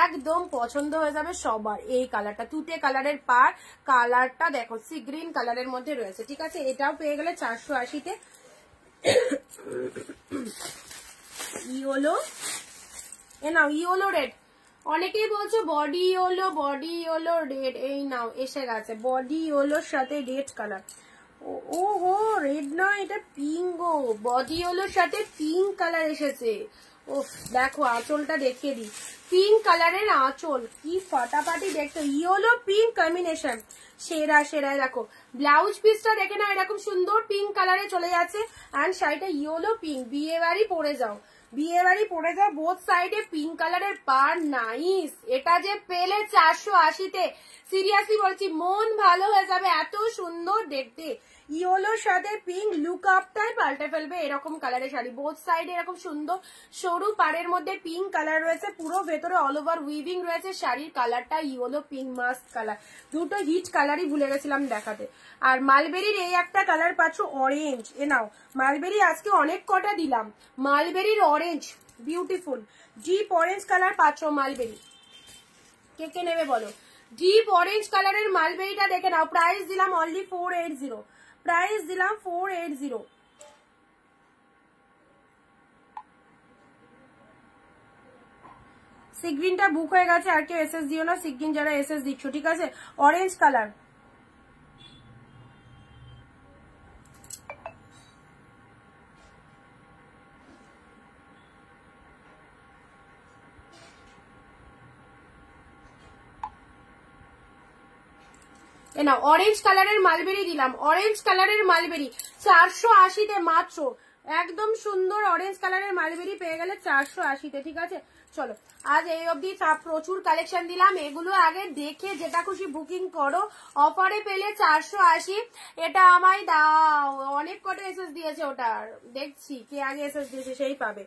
একদম পছন্দ হয়ে যাবে সবার। এই কালারটা তুতে কালারের পার, কালারটা দেখো সি গ্রিন কালারের মধ্যে রয়েছে, ঠিক আছে? এটাও পেয়ে গেলে 480-তে। ইয়েলো, এ নাও ইয়েলো রেড, অনেকেই বলছো বডি ইয়েলো রেড, এই নাও এসে গেছে বডি ইয়েলোর সাথে রেড কালার। ও হো, রেড নয়, এটা পিঙ্ক গো, বডি ইয়েলোর সাথে পিঙ্ক কালার এসেছে। ও দেখো আঁচলটা দেখিয়ে দিই, পিঙ্ক কালারের আঁচল, কি ফাটাফাটি দেখতে, ইয়েলো পিঙ্ক কম্বিনেশন, সেরা। দেখো ব্লাউজ পিসটা দেখে না, এরকম সুন্দর পিঙ্ক কালারে চলে যাচ্ছে, অ্যান্ড শাড়িটা ইয়েলো পিঙ্ক, বিয়ে বাড়ি পরে যাও, বোথ সাইডে পিঙ্ক কালারের পার, নাইস। এটা যে পেলে 480-তে, সিরিয়াসলি বলছি মন ভালো হয়ে যাবে, এত সুন্দর দেখতে। ইয়েলোর সাথে পিঙ্ক লুক আপটাই পাল্টে ফেলবে এরকম কালারের শাড়ি। বোথ সাইডে এরকম সুন্দর সরু পাড়ের মধ্যে পিঙ্ক কালার রয়েছে, পুরো ভেতরে অল ওভার উইভিং রয়েছে। শাড়ির কালারটা ইয়েলো পিঙ্ক মাস্ট কালার, দুটো হিট কালারই ভুলে গেছিলাম দেখাতে। আর মালবেরির এই একটা কালার পাচ্ছ অরেঞ্জ, এ নাও মালবেরি আজকে অনেক কটা দিলাম। মালবেরির orange beautiful deep orange colour পাচ্ছ মালবেরি। কে কে নেবে বলো? ডিপ অরেঞ্জ কালারের মালবেরিটা দেখে নাও। প্রাইস দিলাম অনলি 480, প্রাইস দিলাম 480। সিগ্রিনটা বুক হয়ে গেছে, আর কেউ এসএস দিও না। সিগ্রিন যারা এসএস দিচ্ছ, ঠিক আছে? অরেঞ্জ কালার, না অরেঞ্জ কালারের মালবেরি দিলাম। অরেঞ্জ কালারের মালবেরি 480-তে মাত্র, একদম সুন্দর অরেঞ্জ কালারের মালবেরি পেয়ে গেলে 480-তে, ঠিক আছে? চলো আজ এই অবধি প্রচুর কালেকশন দিলাম, এগুলো আগে দেখে যেটা খুশি বুকিং করো। অফারে পেলে 480, এটা আমায় দাও। অনেক কটা এসএস দিয়েছে, ওটার দেখছি কে আগে এসএস দিয়েছে সেই পাবে।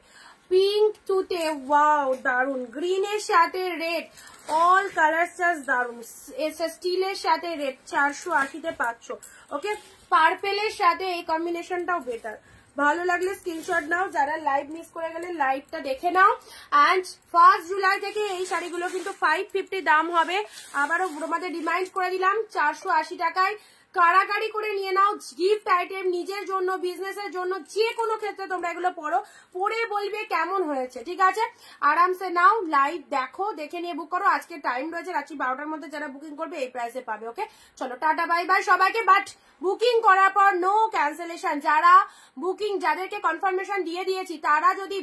পিঙ্ক টুতে ওয়াও দারুন, গ্রিনের সাথে রেড, অল কালার জাস্ট দারুন। স্টিলের সাথে রেড 480-তে পাচ্ছ। ওকে, পার্পেলের সাথে এই কম্বিনেশনটাও বেটার। ভালো লাগলে স্ক্রিনশট নাও, যারা লাইভ মিস করে গেলে লাইভটা দেখে নাও। অ্যান্ড 1 জুলাই থেকে এই শাড়িগুলো কিন্তু 550 দাম হবে। আবারও তোমাদের রিমাইন্ড করে দিলাম 480 টাকায় কারাকারি করে নিয়ে নাও। গিফট আইটেম, নিজের জন্য, বিজনেসের জন্য, যে কোনো ক্ষেত্রে তোমরা এগুলো পরো, পরে বলবে কেমন হয়েছে, ঠিক আছে? আরামসে নাও, লাইভ দেখো, দেখে নিয়ে বুক করো। আজকে টাইম রয়েছে রাত্রি 12টার মধ্যে, যারা বুকিং করবে এই প্রাইসে পাবে। ওকে, চলো টাটা বাই বাই সবাইকে। বাট বুকিং করার পর নো ক্যান্সেলেশন। যারা বুকিং, যাদেরকে কনফার্মেশন দিয়ে দিয়েছি, তারা যদি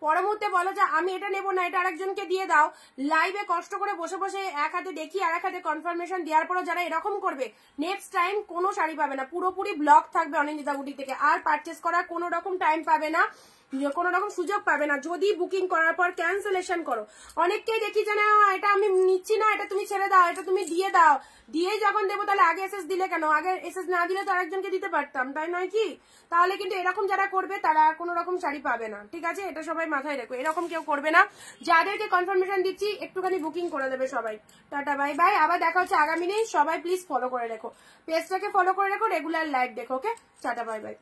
পর মুহূর্তে বলো যে আমি এটা নেবো না, এটা আরেকজনকে দিয়ে দাও, লাইভে কষ্ট করে বসে বসে এক হাতে দেখি আর এক হাতে কনফার্মেশন দেওয়ার পরও যারা এরকম করবে, নেক্সট টাইম কোনো শাড়ি পাবে না। পুরোপুরি ব্লক থাকবে অনিন্দিতা বুটিক থেকে, আর পারচেস করার কোনো রকম টাইম পাবে না, কোনো রকম সুযোগ পাবে না যদি বুকিং করার পর ক্যান্সেলেশন করো। অনেককেই দেখি যে না এটা আমি নিচ্ছি না, এটা তুমি ছেড়ে দাও, এটা তুমি দিয়ে দাও। দিয়ে যখন দেবো তাহলে আগে এসএস দিলে কেন? আগে এসএস না দিলে তো আরেকজনকে দিতে পারতাম, তাই নয় কি? তাহলে কিন্তু এরকম যারা করবে তারা আর কোনো রকম শাড়ি পাবে না, ঠিক আছে? এটা সবাই মাথায় রেখো, এরকম কেউ করবে না। যাদেরকে কনফার্মেশন দিচ্ছি একটুখানি বুকিং করে দেবে সবাই। টাটা বাই বাই, আবার দেখা হচ্ছে আগামী দিন। সবাই প্লিজ ফলো করে রেখো, পেজটাকে ফলো করে রেখো, রেগুলার লাইভ দেখো। ওকে, টাটা বাই বাই।